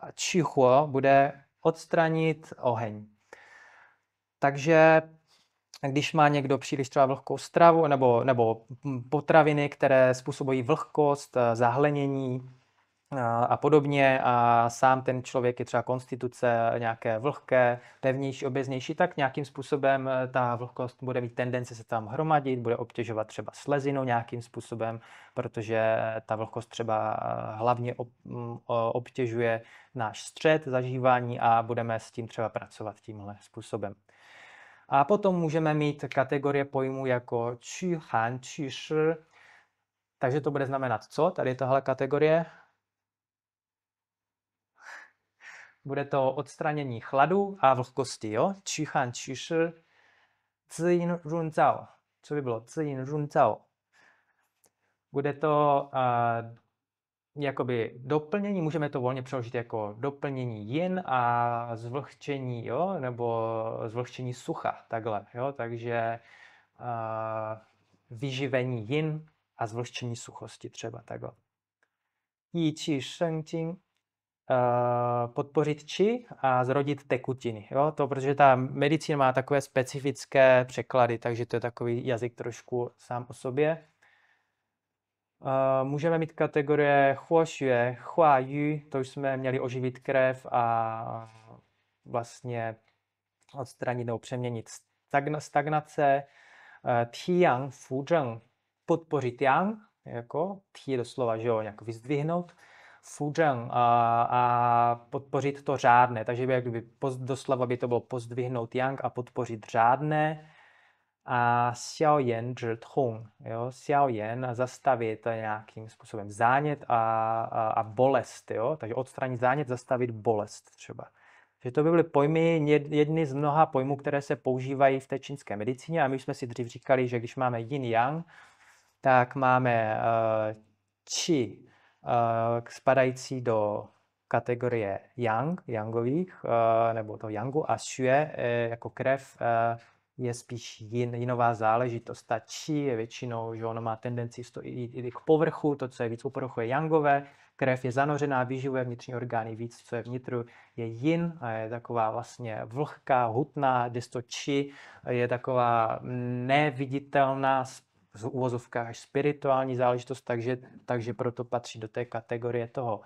A čihuo bude odstranit oheň. Takže když má někdo příliš třeba vlhkou stravu nebo potraviny, které způsobují vlhkost, zahlenění a podobně a sám ten člověk je třeba konstituce nějaké vlhké, pevnější, obeznější, tak nějakým způsobem ta vlhkost bude mít tendenci se tam hromadit, bude obtěžovat třeba slezinu nějakým způsobem, protože ta vlhkost třeba hlavně obtěžuje náš střed zažívání a budeme s tím třeba pracovat tímhle způsobem. A potom můžeme mít kategorie pojmů jako qi han, qi shi, Takže to bude znamenat co? Tady tahle kategorie. Bude to odstranění chladu a vlhkosti, jo? Číchan číši, zín run zao. Co by bylo? Zín run zao. Bude to jakoby doplnění, můžeme to volně přeložit jako doplnění yin a zvlhčení, jo? Nebo zvlhčení sucha, takhle, jo? Takže vyživení yin a zvlhčení suchosti třeba takhle. Yi qi sheng jing, podpořit či a zrodit tekutiny. Jo? To, protože ta medicína má takové specifické překlady, takže to je takový jazyk trošku sám o sobě. Můžeme mít kategorie huoxue, huayu, to už jsme měli oživit krev a vlastně odstranit nebo přeměnit stagnace. Tiang fuzheng, podpořit yang, jako ti doslova, že jo, nějak vyzdvihnout. Fuzheng a podpořit to řádné, takže by doslova by to bylo pozdvihnout yang a podpořit řádné. A xiaoyan zhi tong, jo, xiaoyan zastavit nějakým způsobem zánět a bolest, jo, takže odstranit zánět, zastavit bolest třeba. Že to by byly pojmy, jedny z mnoha pojmů, které se používají v té čínské medicíně a my jsme si dřív říkali, že když máme yin yang, tak máme qi spadající do kategorie yang, yangových, nebo toho yangu a xue jako krev je spíš jinová záležitost. Ta qi je většinou, že ono má tendenci jít k povrchu, to, co je víc u povrchu, je yangové, krev je zanořená, vyživuje vnitřní orgány, víc, co je vnitru, je yin a je taková vlastně vlhká, hutná, desto qi je taková neviditelná, v uvozovkách až spirituální záležitost, takže proto patří do té kategorie toho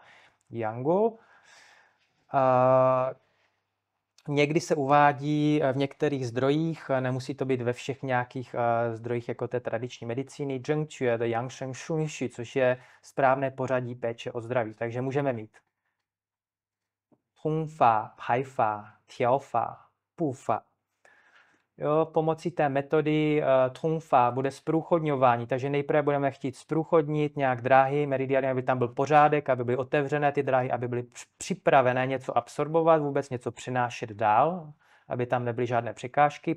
yangu. Někdy se uvádí v některých zdrojích, nemusí to být ve všech nějakých zdrojích jako té tradiční medicíny, zhengque, to yang sheng shun xu, což je správné pořadí péče o zdraví. Takže můžeme mít hongfa, paifa, tiaofa, pufa. Jo, pomocí té metody Tongfa bude zprůchodňování, takže nejprve budeme chtít zprůchodnit nějak dráhy, meridiany, aby tam byl pořádek, aby byly otevřené ty dráhy, aby byly připravené něco absorbovat, vůbec něco přinášet dál, aby tam nebyly žádné překážky.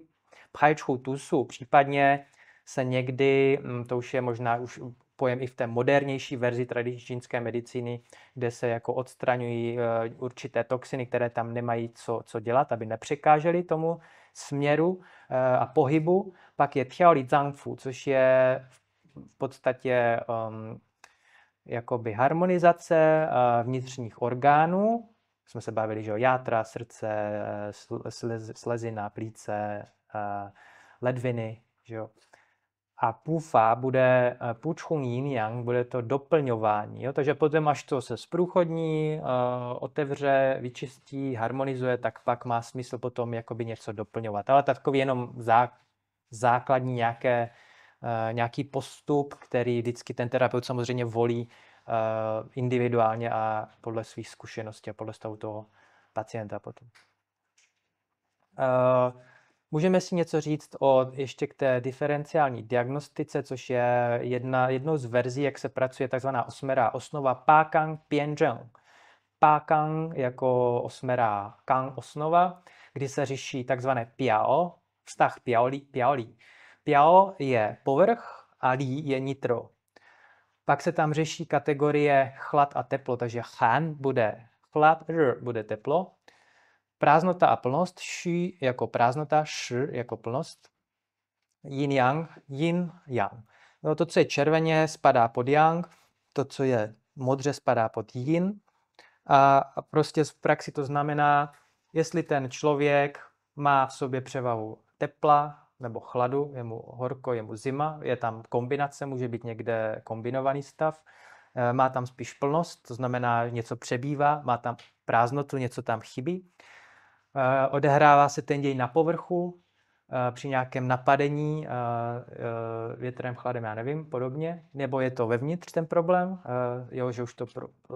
Pchajčku tusu, případně se někdy, to už je možná už pojem i v té modernější verzi tradiční čínské medicíny, kde se jako odstraňují určité toxiny, které tam nemají co dělat, aby nepřekážely tomu směru a pohybu. Pak je Tiaoli Zangfu, což je v podstatě jakoby harmonizace vnitřních orgánů. Jsme se bavili, že jo, játra, srdce, slezina, plíce, ledviny, že jo. A pufa bude pučchung yin yang, bude to doplňování. Jo? Takže potom, až to se zprůchodní, otevře, vyčistí, harmonizuje, tak pak má smysl potom jakoby něco doplňovat. Ale takový jenom základní nějaký postup, který vždycky ten terapeut samozřejmě volí individuálně a podle svých zkušeností a podle stavu toho pacienta potom. Můžeme si něco říct ještě k té diferenciální diagnostice, což je jednou z verzí, jak se pracuje takzvaná osmerá osnova Pakang Pianzheng. Pakang jako osmerá Kang osnova, kdy se řeší takzvané piao, vztah piao-li. Piao je povrch a li je nitro. Pak se tam řeší kategorie chlad a teplo, takže han bude chlad, r bude teplo. Prázdnota a plnost, xu jako prázdnota, sh jako plnost. Yin yang. No, to, co je červeně, spadá pod yang, to, co je modře, spadá pod yin. A prostě v praxi to znamená, jestli ten člověk má v sobě převahu tepla nebo chladu, je mu horko, je mu zima, je tam kombinace, může být někde kombinovaný stav, má tam spíš plnost, to znamená, něco přebývá, má tam prázdnotu, něco tam chybí. Odehrává se ten děj na povrchu, při nějakém napadení větrem, chladem, já nevím, podobně, nebo je to vevnitř ten problém, že už to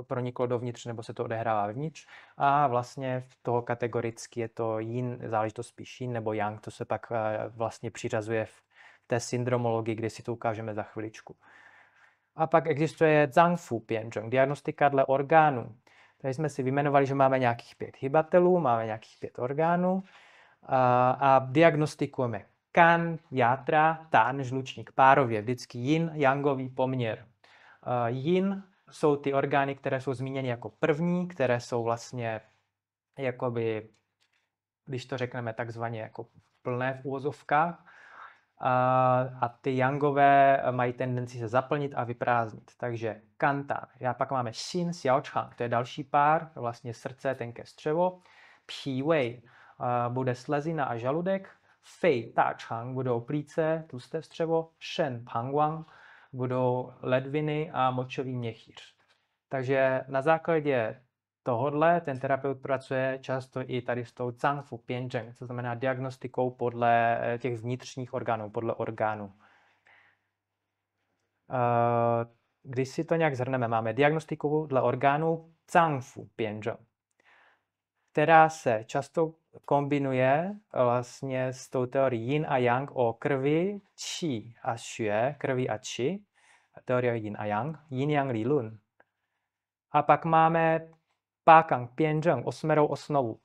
proniklo dovnitř, nebo se to odehrává vevnitř a vlastně v toho kategoricky je to yin, záležitost spíš yin nebo yang, to se pak vlastně přiřazuje v té syndromologii, kde si to ukážeme za chviličku. A pak existuje Zangfu Pianzheng, diagnostika dle orgánů. Tady jsme si vyjmenovali, že máme nějakých 5 hybatelů, máme nějakých 5 orgánů a diagnostikujeme kan, játra, tán, žlučník párově, vždycky yin-yangový poměr. Yin jsou ty orgány, které jsou zmíněny jako první, které jsou vlastně jakoby, když to řekneme takzvaně jako plné v úvozovkách, a ty yangové mají tendenci se zaplnit a vyprázdnit. Takže kantan. A pak máme xin, xiaochang, to je další pár, vlastně srdce, tenké střevo. Pi wei bude slezina a žaludek. Fei, dachang budou plíce, tlusté střevo. Shen, pangwang budou ledviny a močový měchýř. Takže na základě tohodle ten terapeut pracuje často i tady s tou Zangfu Pianzheng, to znamená diagnostikou podle těch vnitřních orgánů, podle orgánů. Když si to nějak zhrneme, máme diagnostiku dle orgánů Zangfu Pianzheng, která se často kombinuje vlastně s tou teorií yin a yang o krvi, qi a xue, krvi a qi, teorie yin a yang, yin-yang Li Lun. A pak máme Pakang Pianzheng, 8. osnovu.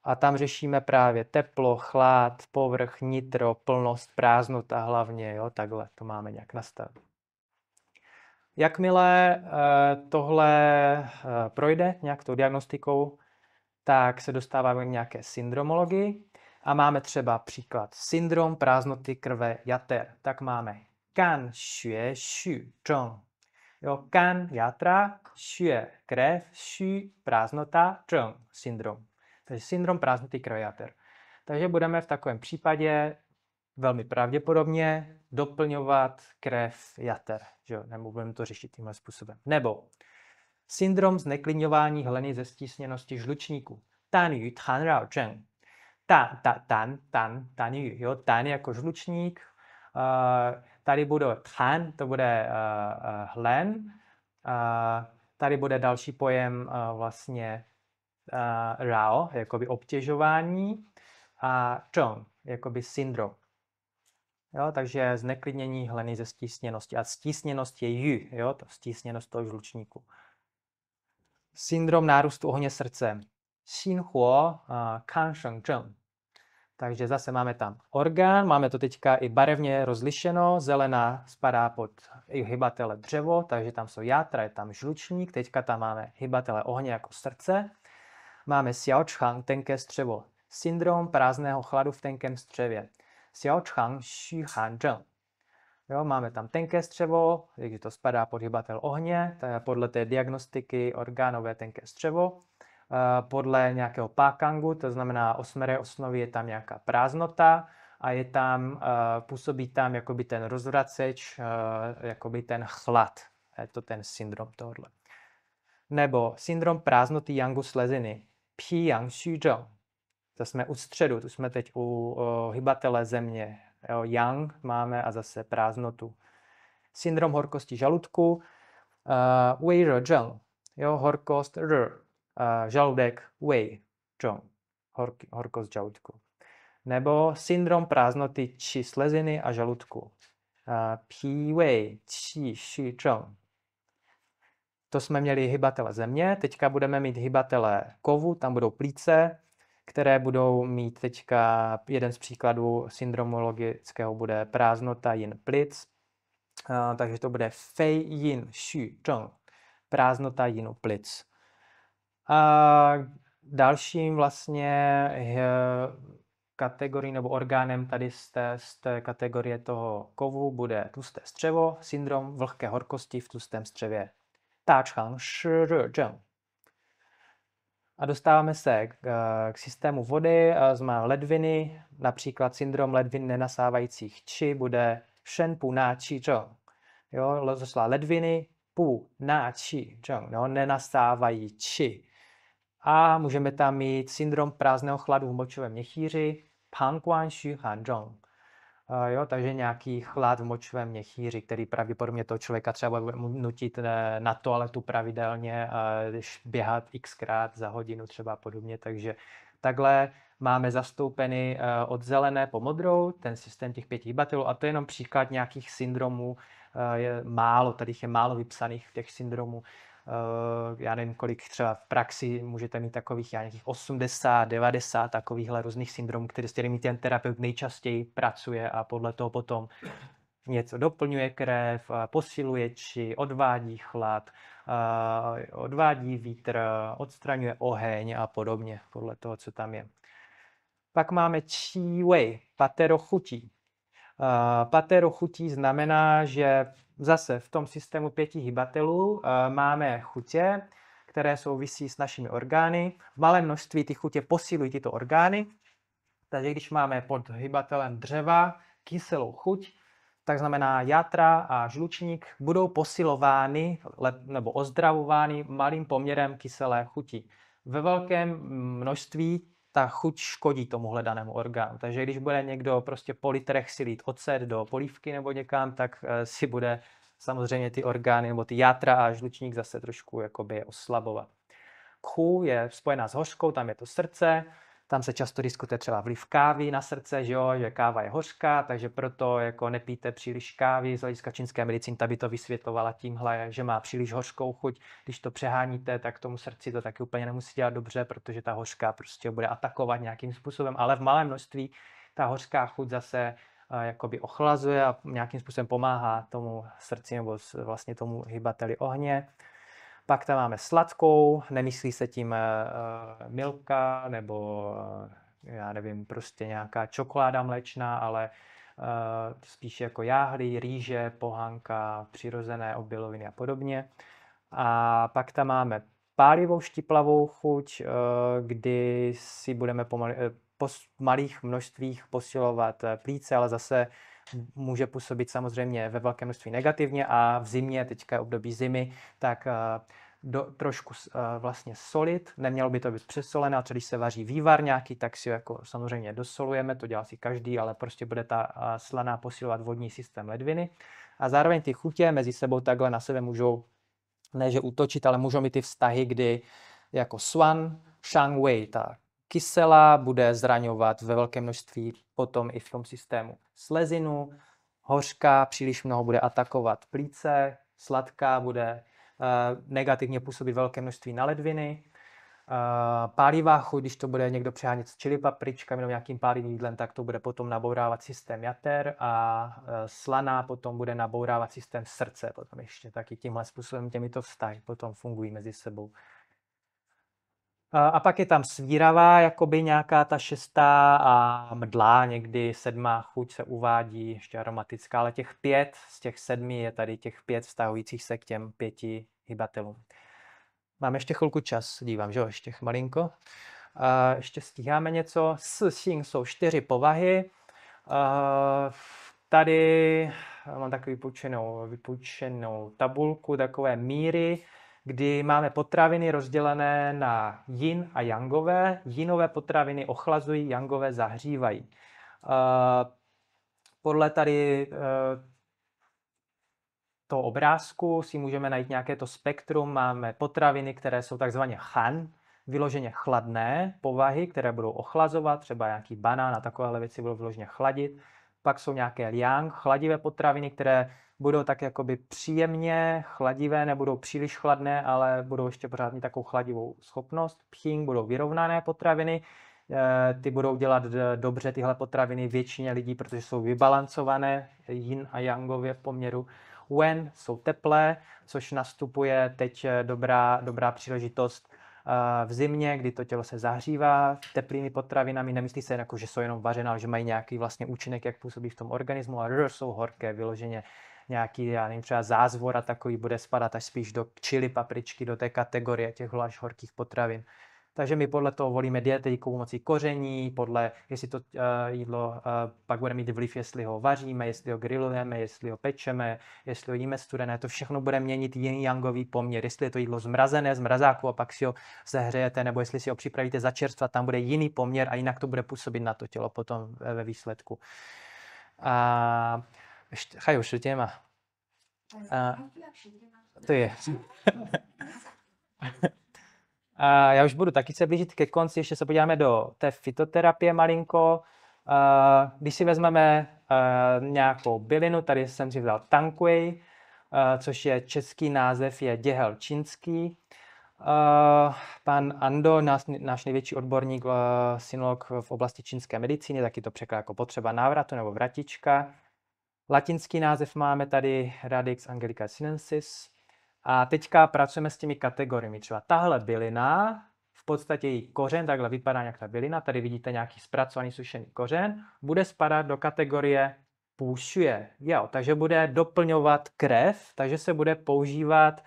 A tam řešíme právě teplo, chlad, povrch, nitro, plnost, prázdnota hlavně, jo, takhle to máme nějak nastavit. Jakmile tohle projde nějak tou diagnostikou, tak se dostáváme k nějaké syndromologii a máme třeba příklad syndrom prázdnoty krve jater. Tak máme kan, xue, xu, zheng. Jo, kan, játra, xue, krev, xu, prázdnota, zheng, syndrom. Takže syndrom prázdnoty krve jater. Takže budeme v takovém případě velmi pravděpodobně doplňovat krev jater, že? Nebo budeme to řešit tímhle způsobem. Nebo syndrom zneklidňování hleny ze stísněnosti žlučníku. Tan yu tan rao zheng. Tan yu, jo, tan jako žlučník. Tady bude tan, to bude hlen. Tady bude další pojem vlastně rao, jakoby obtěžování, a zheng, jakoby syndrom. Jo, takže zneklidnění hleny ze stísněnosti. A stísněnost je yu, jo, to stísněnost toho žlučníku. Syndrom nárůstu ohně srdce. Xinhuo kansheng zheng. Takže zase máme tam orgán, máme to teďka i barevně rozlišeno. Zelená spadá pod hybatele dřevo, takže tam jsou játra, je tam žlučník. Teďka tam máme hybatele ohně jako srdce. Máme xiaochang, tenké střevo. Syndrom prázdného chladu v tenkém střevě. Xiaochang xu han zheng. Jo, máme tam tenké střevo, takže to spadá pod hybatel ohně, podle té diagnostiky orgánové tenké střevo. Podle nějakého pákangu, to znamená 8. osnovy, je tam nějaká prázdnota a je tam, působí tam jakoby ten rozvraceč, jakoby ten chlad. Je to ten syndrom tohle. Nebo syndrom prázdnoty yangu sleziny. Pi yang xu zheng. To jsme u středu, tu jsme teď u hybatele země. Jo, yang máme a zase prázdnotu. Syndrom horkosti žaludku. Wei re zheng. Jo, horkost r. Žaludek wei zheng. Horkost žaludku. Nebo syndrom prázdnoty či sleziny a žaludku. Pi wei qi xu zheng. To jsme měli hybatele země, teďka budeme mít hybatele kovu, tam budou plíce, které budou mít teďka, jeden z příkladů syndromologického bude prázdnota yin plic, takže to bude fei yin xu zheng, prázdnota yinu plic. A dalším vlastně kategorií nebo orgánem tady z té kategorie toho kovu bude tlusté střevo, syndrom vlhké horkosti v tlustém střevě. Dachang shi re zheng. A dostáváme se k systému vody, máme ledviny, například syndrom ledvin nenasávajících či bude shen pu na qi zheng. Jo, ledviny pu na qi zheng, no, nenasávají či. A můžeme tam mít syndrom prázdného chladu v močovém měchýři, pangguan xu han zheng. Jo, takže nějaký chlad v močovém měchýři, který pravděpodobně toho člověka třeba bude nutit na toaletu pravidelně, když běhat xkrát za hodinu třeba podobně. Takže takhle máme zastoupeny od zelené po modrou ten systém těch 5 hybatelů a to je jenom příklad nějakých syndromů, tady je málo vypsaných těch syndromů. Já nevím, kolik třeba v praxi můžete mít takových nějakých 80, 90 takovýchhle různých syndromů, s kterými ten terapeut nejčastěji pracuje a podle toho potom něco doplňuje krev, posiluje či odvádí chlad, odvádí vítr, odstraňuje oheň a podobně, podle toho, co tam je. Pak máme Qi Wei, patero chutí. Patero chutí znamená, že zase v tom systému 5 hybatelů máme chutě, které souvisí s našimi orgány. V malém množství ty chutě posilují tyto orgány. Takže když máme pod hybatelem dřeva kyselou chuť, tak znamená játra a žlučník budou posilovány nebo ozdravovány malým poměrem kyselé chuti. Ve velkém množství ta chuť škodí tomuhle danému orgánu. Takže když bude někdo prostě po litrech si lít ocet do polívky nebo někam, tak si bude samozřejmě ty orgány nebo ty játra a žlučník zase trošku jakoby oslabovat. Chu je spojená s hořkou, tam je to srdce. Tam se často diskutuje třeba vliv kávy na srdce, že káva je hořká, takže proto jako nepijte příliš kávy. Z hlediska čínské medicíny ta by to vysvětlovala tímhle, že má příliš hořkou chuť. Když to přeháníte, tak tomu srdci to taky úplně nemusí dělat dobře, protože ta hořká prostě bude atakovat nějakým způsobem, ale v malém množství ta hořká chuť zase jakoby ochlazuje a nějakým způsobem pomáhá tomu srdci nebo vlastně tomu hybateli ohně. Pak tam máme sladkou, nemyslí se tím milka nebo já nevím, prostě nějaká čokoláda mléčná, ale spíše jako jáhly, rýže, pohanka, přirozené obiloviny a podobně. A pak tam máme pálivou štiplavou chuť, kdy si budeme po malých množstvích posilovat plíce, ale zase může působit samozřejmě ve velkém množství negativně a v zimě, teďka je období zimy, tak trošku vlastně solit. Nemělo by to být přesolené, ale když se vaří vývar nějaký, tak si ho jako samozřejmě dosolujeme, to dělá si každý, ale prostě bude ta slaná posilovat vodní systém ledviny. A zároveň ty chutě mezi sebou takhle na sebe můžou, ne že útočit, ale můžou mít ty vztahy, kdy jako swan, shang wei, ta kyselá bude zraňovat ve velkém množství potom i v tom systému slezinu, hořká příliš mnoho bude atakovat plíce, sladká bude negativně působit velké množství na ledviny. Pálivá chuť, když to bude někdo přehánět s chili papričkami nebo nějakým pálivým jídlem, tak to bude potom nabourávat systém jater a slaná potom bude nabourávat systém srdce. Potom ještě taky tímhle způsobem těmito vztahy potom fungují mezi sebou. A pak je tam svíravá, jakoby nějaká ta 6. a mdlá, někdy 7. chuť se uvádí, ještě aromatická, ale těch 5 z těch 7 je tady těch 5 vztahujících se k těm 5 hybatelům. Máme ještě chvilku čas, dívám, že jo, ještě malinko. Ještě stíháme něco. Xing jsou 4 povahy. Tady mám takovou vypůjčenou tabulku, takové míry, kdy máme potraviny rozdělené na yin a yangové. Yinové potraviny ochlazují, yangové zahřívají. Podle tady toho obrázku si můžeme najít nějaké to spektrum. Máme potraviny, které jsou takzvaně han, vyloženě chladné povahy, které budou ochlazovat, třeba nějaký banán a takovéhle věci budou vyloženě chladit. Pak jsou nějaké liang, chladivé potraviny, které budou tak jakoby příjemně chladivé, nebudou příliš chladné, ale budou ještě pořád mít takovou chladivou schopnost. Pching budou vyrovnané potraviny, ty budou dělat dobře tyhle potraviny většině lidí, protože jsou vybalancované yin a yangově v poměru. Wen jsou teplé, což nastupuje teď dobrá příležitost v zimě, kdy to tělo se zahřívá teplými potravinami. Nemyslí se jako, že jsou jenom vařené, ale že mají nějaký vlastně účinek, jak působí v tom organismu. A jsou horké, vyloženě nějaký, já nevím, třeba zázvor a takový bude spadat až spíš do chili papričky, do té kategorie těch zvlášť horkých potravin. Takže my podle toho volíme dietetiku pomocí koření, podle, jestli to jídlo pak bude mít vliv, jestli ho vaříme, jestli ho grillujeme, jestli ho pečeme, jestli ho jíme studené, to všechno bude měnit yin-yangový poměr, jestli je to jídlo zmrazené z mrazáku a pak si ho zahřejete, nebo jestli si ho připravíte za čerstva, tam bude jiný poměr a jinak to bude působit na to tělo potom ve výsledku. A ještě, 还有时间吗？对。A já už budu taky se blížit ke konci, ještě se podíváme do té fytoterapie malinko. Když si vezmeme nějakou bylinu, tady jsem si vzal Tangquay, což je český název, je děhel čínský. Pan Ando, náš největší odborník, synolog v oblasti čínské medicíny, taky to překládá jako potřeba návratu nebo vratička. Latinský název máme tady Radix angelica sinensis. A teďka pracujeme s těmi kategoriemi. Třeba tahle bylina, v podstatě její kořen, takhle vypadá nějak ta bylina, tady vidíte nějaký zpracovaný sušený kořen, bude spadat do kategorie půšuje. Jo, takže bude doplňovat krev, takže se bude používat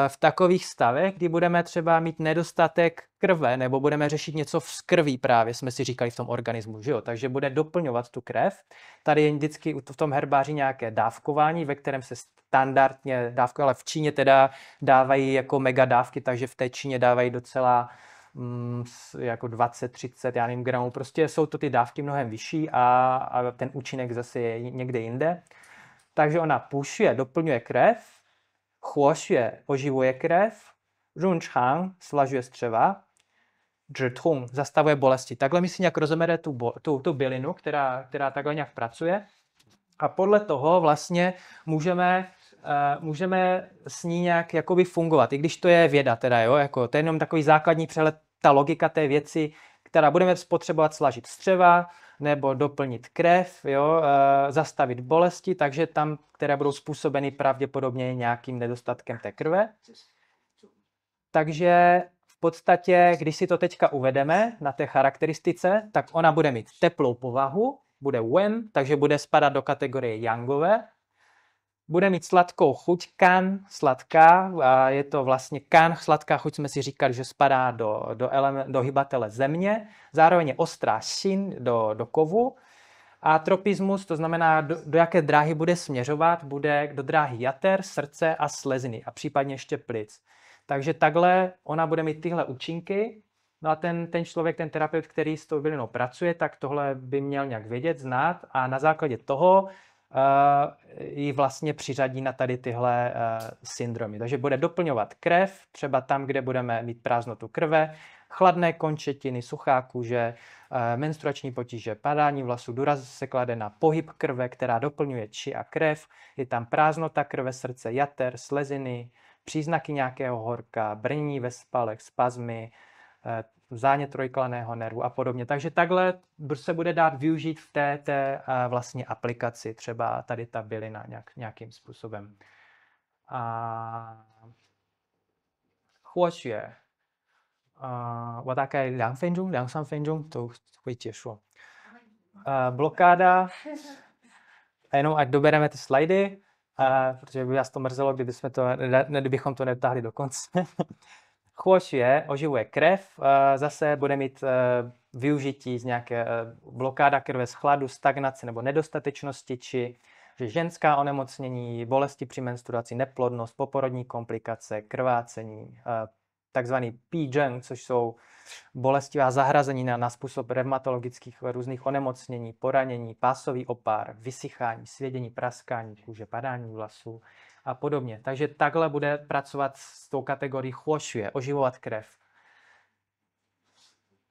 v takových stavech, kdy budeme třeba mít nedostatek krve, nebo budeme řešit něco v krví právě, jsme si říkali v tom organismu, že jo? Takže bude doplňovat tu krev. Tady je vždycky v tom herbáři nějaké dávkování, ve kterém se standardně dávkuje, ale v Číně teda dávají jako mega dávky, takže v té Číně dávají docela jako 20, 30, já nevím, gramů. Prostě jsou to ty dávky mnohem vyšší a ten účinek zase je někde jinde. Takže ona pušuje, doplňuje krev, chłošuje, oživuje krev, runchang, slažuje střeva, zhitung, zastavuje bolesti. Takhle my si nějak rozemere tu bylinu, která takhle nějak pracuje. A podle toho vlastně můžeme s ní nějak jakoby fungovat, i když to je věda teda, jo, jako to je jenom takový základní přehled, ta logika té věci, která budeme spotřebovat slažit střeva, nebo doplnit krev, jo, zastavit bolesti, takže tam, které budou způsobeny pravděpodobně nějakým nedostatkem té krve. Takže v podstatě, když si to teďka uvedeme na té charakteristice, tak ona bude mít teplou povahu, bude wen, takže bude spadat do kategorie yangové. Bude mít sladkou chuť, kan, sladká, a je to vlastně kan, sladká chuť, jsme si říkali, že spadá do hybatele země, zároveň je ostrá šin do kovu a tropismus, to znamená, do jaké dráhy bude směřovat, bude do dráhy jater, srdce a sleziny a případně ještě plic. Takže takhle ona bude mít tyhle účinky, no a ten člověk, ten terapeut, který s tou bylinou pracuje, tak tohle by měl nějak vědět, znát a na základě toho ji vlastně přiřadí na tady tyhle syndromy. Takže bude doplňovat krev, třeba tam, kde budeme mít prázdnotu krve, chladné končetiny, suchá kůže, menstruační potíže, padání vlasů, důraz se klade na pohyb krve, která doplňuje či a krev, je tam prázdnota krve, srdce, jater, sleziny, příznaky nějakého horka, brnění ve spalech, spazmy, zánět trojklaného nervu a podobně. Takže takhle se bude dát využít v té vlastně aplikaci, třeba tady ta bylina nějakým způsobem.我大概2分钟、2、3分钟都会结束。blokáda, a jenom ať dobereme ty slajdy, protože by nás to mrzelo, kdybychom to nedotáhli do konce. Chłošuje, oživuje krev, zase bude mít využití z nějaké blokáda krve z chladu, stagnace nebo nedostatečnosti, či že ženská onemocnění, bolesti při menstruaci, neplodnost, poporodní komplikace, krvácení, takzvaný píženg, což jsou bolestivá zahrazení na způsob revmatologických různých onemocnění, poranění, pásový opár, vysychání, svědění, praskání kůže, padání vlasů a podobně. Takže takhle bude pracovat s tou kategorií chłošuje, oživovat krev.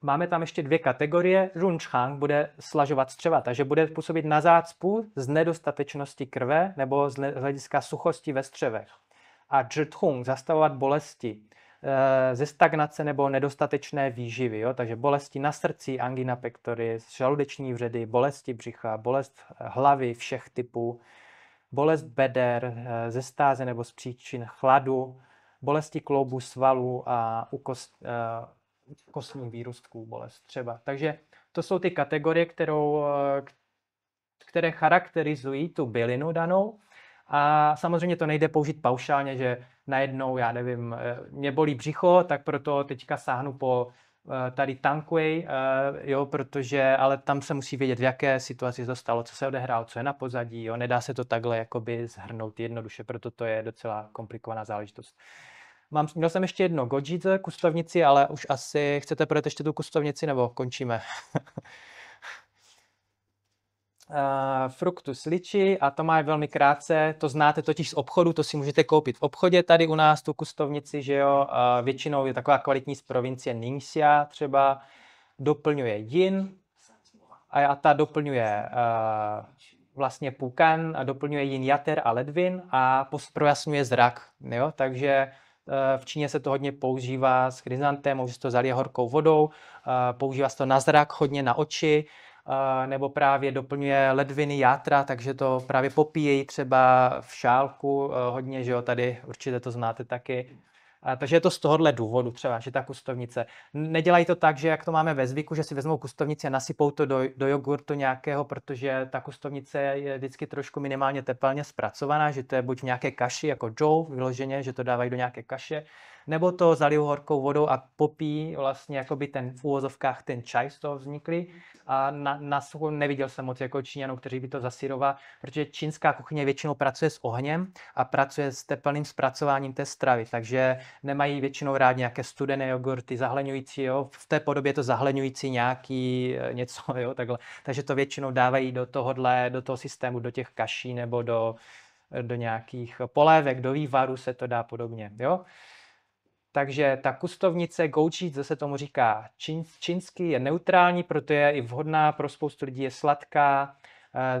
Máme tam ještě 2 kategorie. Runchang bude slažovat střeva, takže bude působit na zácpu z nedostatečnosti krve nebo z hlediska suchosti ve střevech. A zhitung, zastavovat bolesti ze stagnace nebo nedostatečné výživy. Jo? Takže bolesti na srdci, angina pectoris, žaludeční vředy, bolesti břicha, bolest hlavy všech typů, bolest beder ze stáze nebo z příčin chladu, bolesti kloubů, svalů a u kostních výrůstků bolest třeba. Takže to jsou ty kategorie, které charakterizují tu bylinu danou. A samozřejmě to nejde použít paušálně, že najednou, já nevím, mě bolí břicho, tak proto teďka sáhnu po tady Tangquay, jo, protože, ale tam se musí vědět, v jaké situaci to stalo, co se odehrálo, co je na pozadí, jo, nedá se to takhle jakoby shrnout jednoduše, proto to je docela komplikovaná záležitost. Měl jsem ještě jedno Gojize, kustovnici, ale už asi chcete projet ještě tu kustovnici, nebo končíme? Fructus liči a to má velmi krátce, to znáte totiž z obchodu, to si můžete koupit v obchodě tady u nás tu kustovnici, že jo, většinou je taková kvalitní z provincie Ningxia třeba, doplňuje yin a ta doplňuje vlastně půkan, a doplňuje yin jater a ledvin a projasňuje zrak. Jo? Takže v Číně se to hodně používá s chryzantémou, že se to zalije horkou vodou, používá se to na zrak, hodně na oči, nebo právě doplňuje ledviny, játra, takže to právě popíjejí třeba v šálku hodně, že jo, tady určitě to znáte taky. Takže je to z tohohle důvodu třeba, že ta kustovnice. Nedělají to tak, že jak to máme ve zvyku, že si vezmou kustovnici a nasypou to do jogurtu nějakého, protože ta kustovnice je vždycky trošku minimálně tepelně zpracovaná, že to je buď v nějaké kaši, jako džou vyloženě, že to dávají do nějaké kaše, nebo to zalijou horkou vodou a popí vlastně jakoby ten v úvozovkách ten čaj z toho vzniklý. A na suchu neviděl jsem moc jako Číňanů, kteří by to zasírovali, protože čínská kuchyně většinou pracuje s ohněm a pracuje s tepelným zpracováním té stravy, takže nemají většinou rád nějaké studené jogurty, zahleňující, jo, v té podobě je to zahleňující nějaký něco, jo, takhle. Takže to většinou dávají do toho systému, do těch kaší nebo do nějakých polévek, do vývaru se to dá podobně, jo. Takže ta kustovnice goučí, zase tomu říká čínsky, je neutrální, proto je i vhodná pro spoustu lidí, je sladká,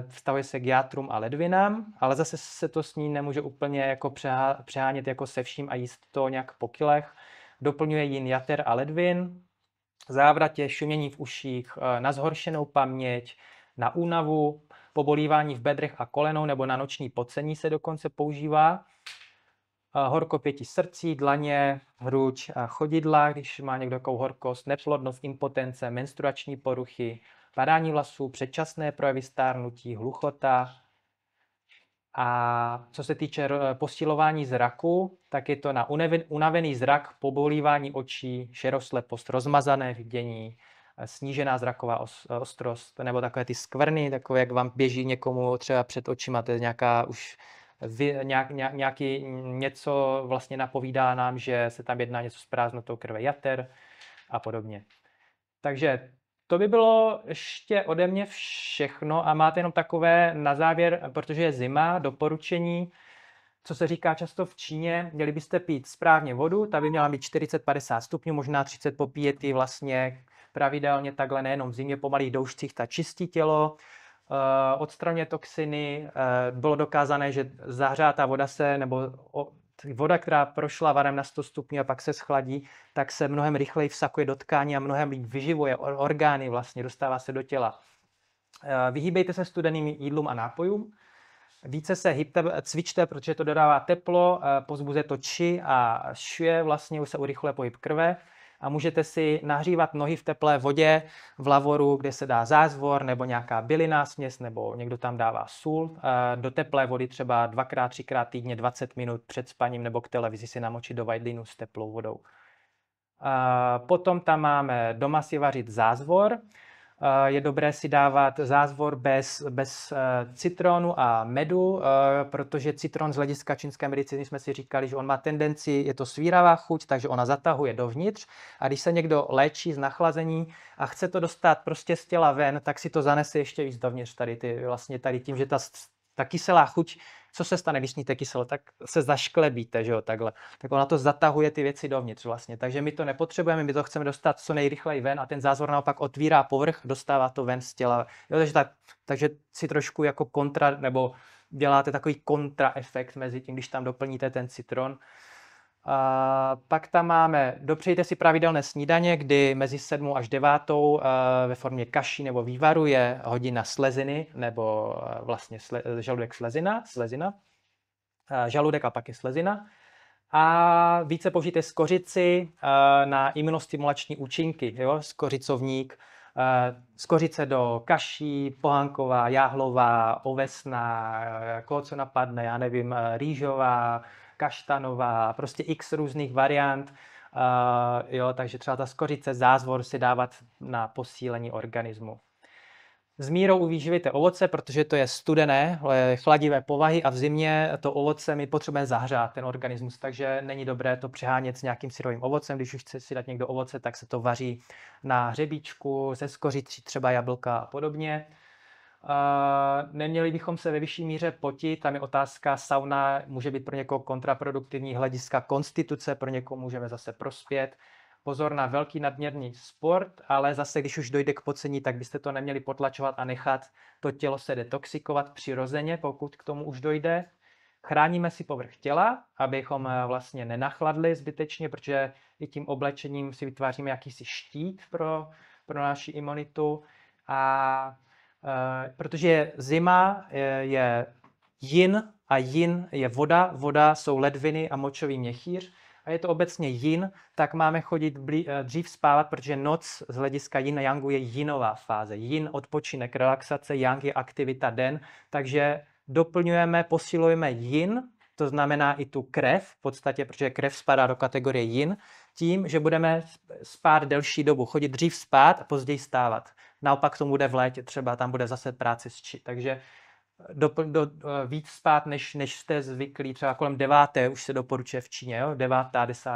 vztahuje se k játrům a ledvinám, ale zase se to s ní nemůže úplně jako přehánět jako se vším a jíst to nějak po kilech. Doplňuje yin jater a ledvin, závratě, šumění v uších, na zhoršenou paměť, na únavu, pobolívání v bedrech a kolenou nebo na noční pocení se dokonce používá. Horkopětí srdcí, dlaně, hruď a chodidla, když má někdo takovou horkost, neplodnost, impotence, menstruační poruchy, padání vlasů, předčasné projevy stárnutí, hluchota. A co se týče posilování zraku, tak je to na unavený zrak, pobolívání očí, šeroslepost, rozmazané vidění, snížená zraková ostrost, nebo takové ty skvrny, takové, jak vám běží někomu třeba před očima, to je nějaká už něco vlastně napovídá nám, že se tam jedná něco s prázdnotou krve jater a podobně. Takže to by bylo ještě ode mě všechno a máte jenom takové na závěr, protože je zima, doporučení, co se říká často v Číně, měli byste pít správně vodu, ta by měla být 40-50 stupňů, možná 30 popíjet ji vlastně pravidelně takhle, nejenom v zimě, po malých doušcích, ta čistí tělo, odstraňuje toxiny, bylo dokázané, že zahřátá voda voda, která prošla varem na 100 stupňů a pak se schladí, tak se mnohem rychleji vsakuje do tkání a mnohem líp vyživuje orgány, vlastně dostává se do těla. Vyhýbejte se studeným jídlům a nápojům. Více se cvičte, protože to dodává teplo, pozbuzuje to či a šuje, vlastně už se urychluje pohyb krve. A můžete si nahřívat nohy v teplé vodě v lavoru, kde se dá zázvor nebo nějaká bylinná směs, nebo někdo tam dává sůl. Do teplé vody třeba 2x, 3x týdně 20 minut před spaním nebo k televizi si namočit do vajdlínu s teplou vodou. Potom tam máme doma si vařit zázvor. Je dobré si dávat zázvor bez citronu a medu, protože citron z hlediska čínské medicíny jsme si říkali, že on má tendenci, je to svíravá chuť, takže ona zatahuje dovnitř a když se někdo léčí z nachlazení a chce to dostat prostě z těla ven, tak si to zanese ještě víc dovnitř tady tím, že ta kyselá chuť, co se stane, když sníte kyselo, tak se zašklebíte, že jo, takhle. Tak ona to zatahuje ty věci dovnitř vlastně. Takže my to nepotřebujeme, my to chceme dostat co nejrychleji ven a ten zázvor naopak otvírá povrch, dostává to ven z těla. Jo, takže si trošku jako nebo děláte takový kontraefekt mezi tím, když tam doplníte ten citron. Pak tam máme, dopřejte si pravidelné snídaně, kdy mezi 7 až 9 ve formě kaší nebo vývaru je hodina sleziny, nebo vlastně žaludek slezina, žaludek a pak je slezina. A více použijte skořici na imunostimulační účinky, jo? Skořicovník, skořice do kaší, pohánková, jáhlová, ovesná, co napadne, já nevím, rýžová, kaštanová, prostě x různých variant, jo, takže třeba ta skořice, zázvor si dávat na posílení organismu. S mírou uvíživejte ovoce, protože to je studené, chladivé povahy a v zimě to ovoce my potřebujeme zahřát ten organismus, takže není dobré to přehánět s nějakým syrovým ovocem. Když už chce si dát někdo ovoce, tak se to vaří na hřebíčku, ze skořicí, třeba jablka a podobně. Neměli bychom se ve vyšší míře potit, tam je otázka, sauna může být pro někoho kontraproduktivní hlediska konstituce, pro někoho můžeme zase prospět. pozor na velký nadměrný sport, ale zase, když už dojde k pocení, tak byste to neměli potlačovat a nechat to tělo se detoxikovat přirozeně, pokud k tomu už dojde. Chráníme si povrch těla, abychom vlastně nenachladli zbytečně, protože i tím oblečením si vytváříme jakýsi štít pro naši imunitu. A protože zima je yin a yin je voda, voda jsou ledviny a močový měchýř a je to obecně yin, tak máme chodit dřív spávat, protože noc z hlediska yin a yangu je yinová fáze. Yin odpočinek, relaxace, yang je aktivita den, takže doplňujeme, posilujeme yin, to znamená i tu krev, v podstatě, protože krev spadá do kategorie yin, tím, že budeme spát delší dobu, chodit dřív spát a později stávat. Naopak tomu bude v létě, třeba tam bude zase práce s či. Takže víc spát, než jste zvyklí, třeba kolem 9. už se doporučuje v Číně, jo? 9., 10.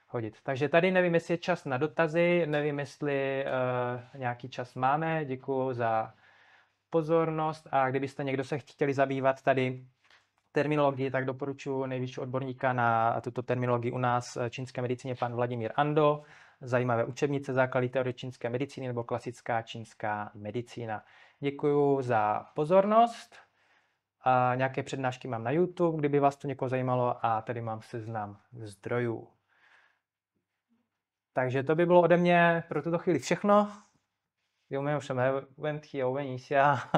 hodit. Takže tady nevím, jestli je čas na dotazy, nevím, jestli nějaký čas máme. Děkuju za pozornost a kdybyste někdo se chtěli zabývat tady terminologii, tak doporučuji nejvyššího odborníka na tuto terminologii u nás v čínské medicíně, pan Vladimír Ando. Zajímavé učebnice základy teorie čínské medicíny nebo klasická čínská medicína. Děkuji za pozornost. A nějaké přednášky mám na YouTube, kdyby vás to někoho zajímalo, a tady mám seznam zdrojů. Takže to by bylo ode mě pro tuto chvíli všechno. 有没有什么问题我问一下？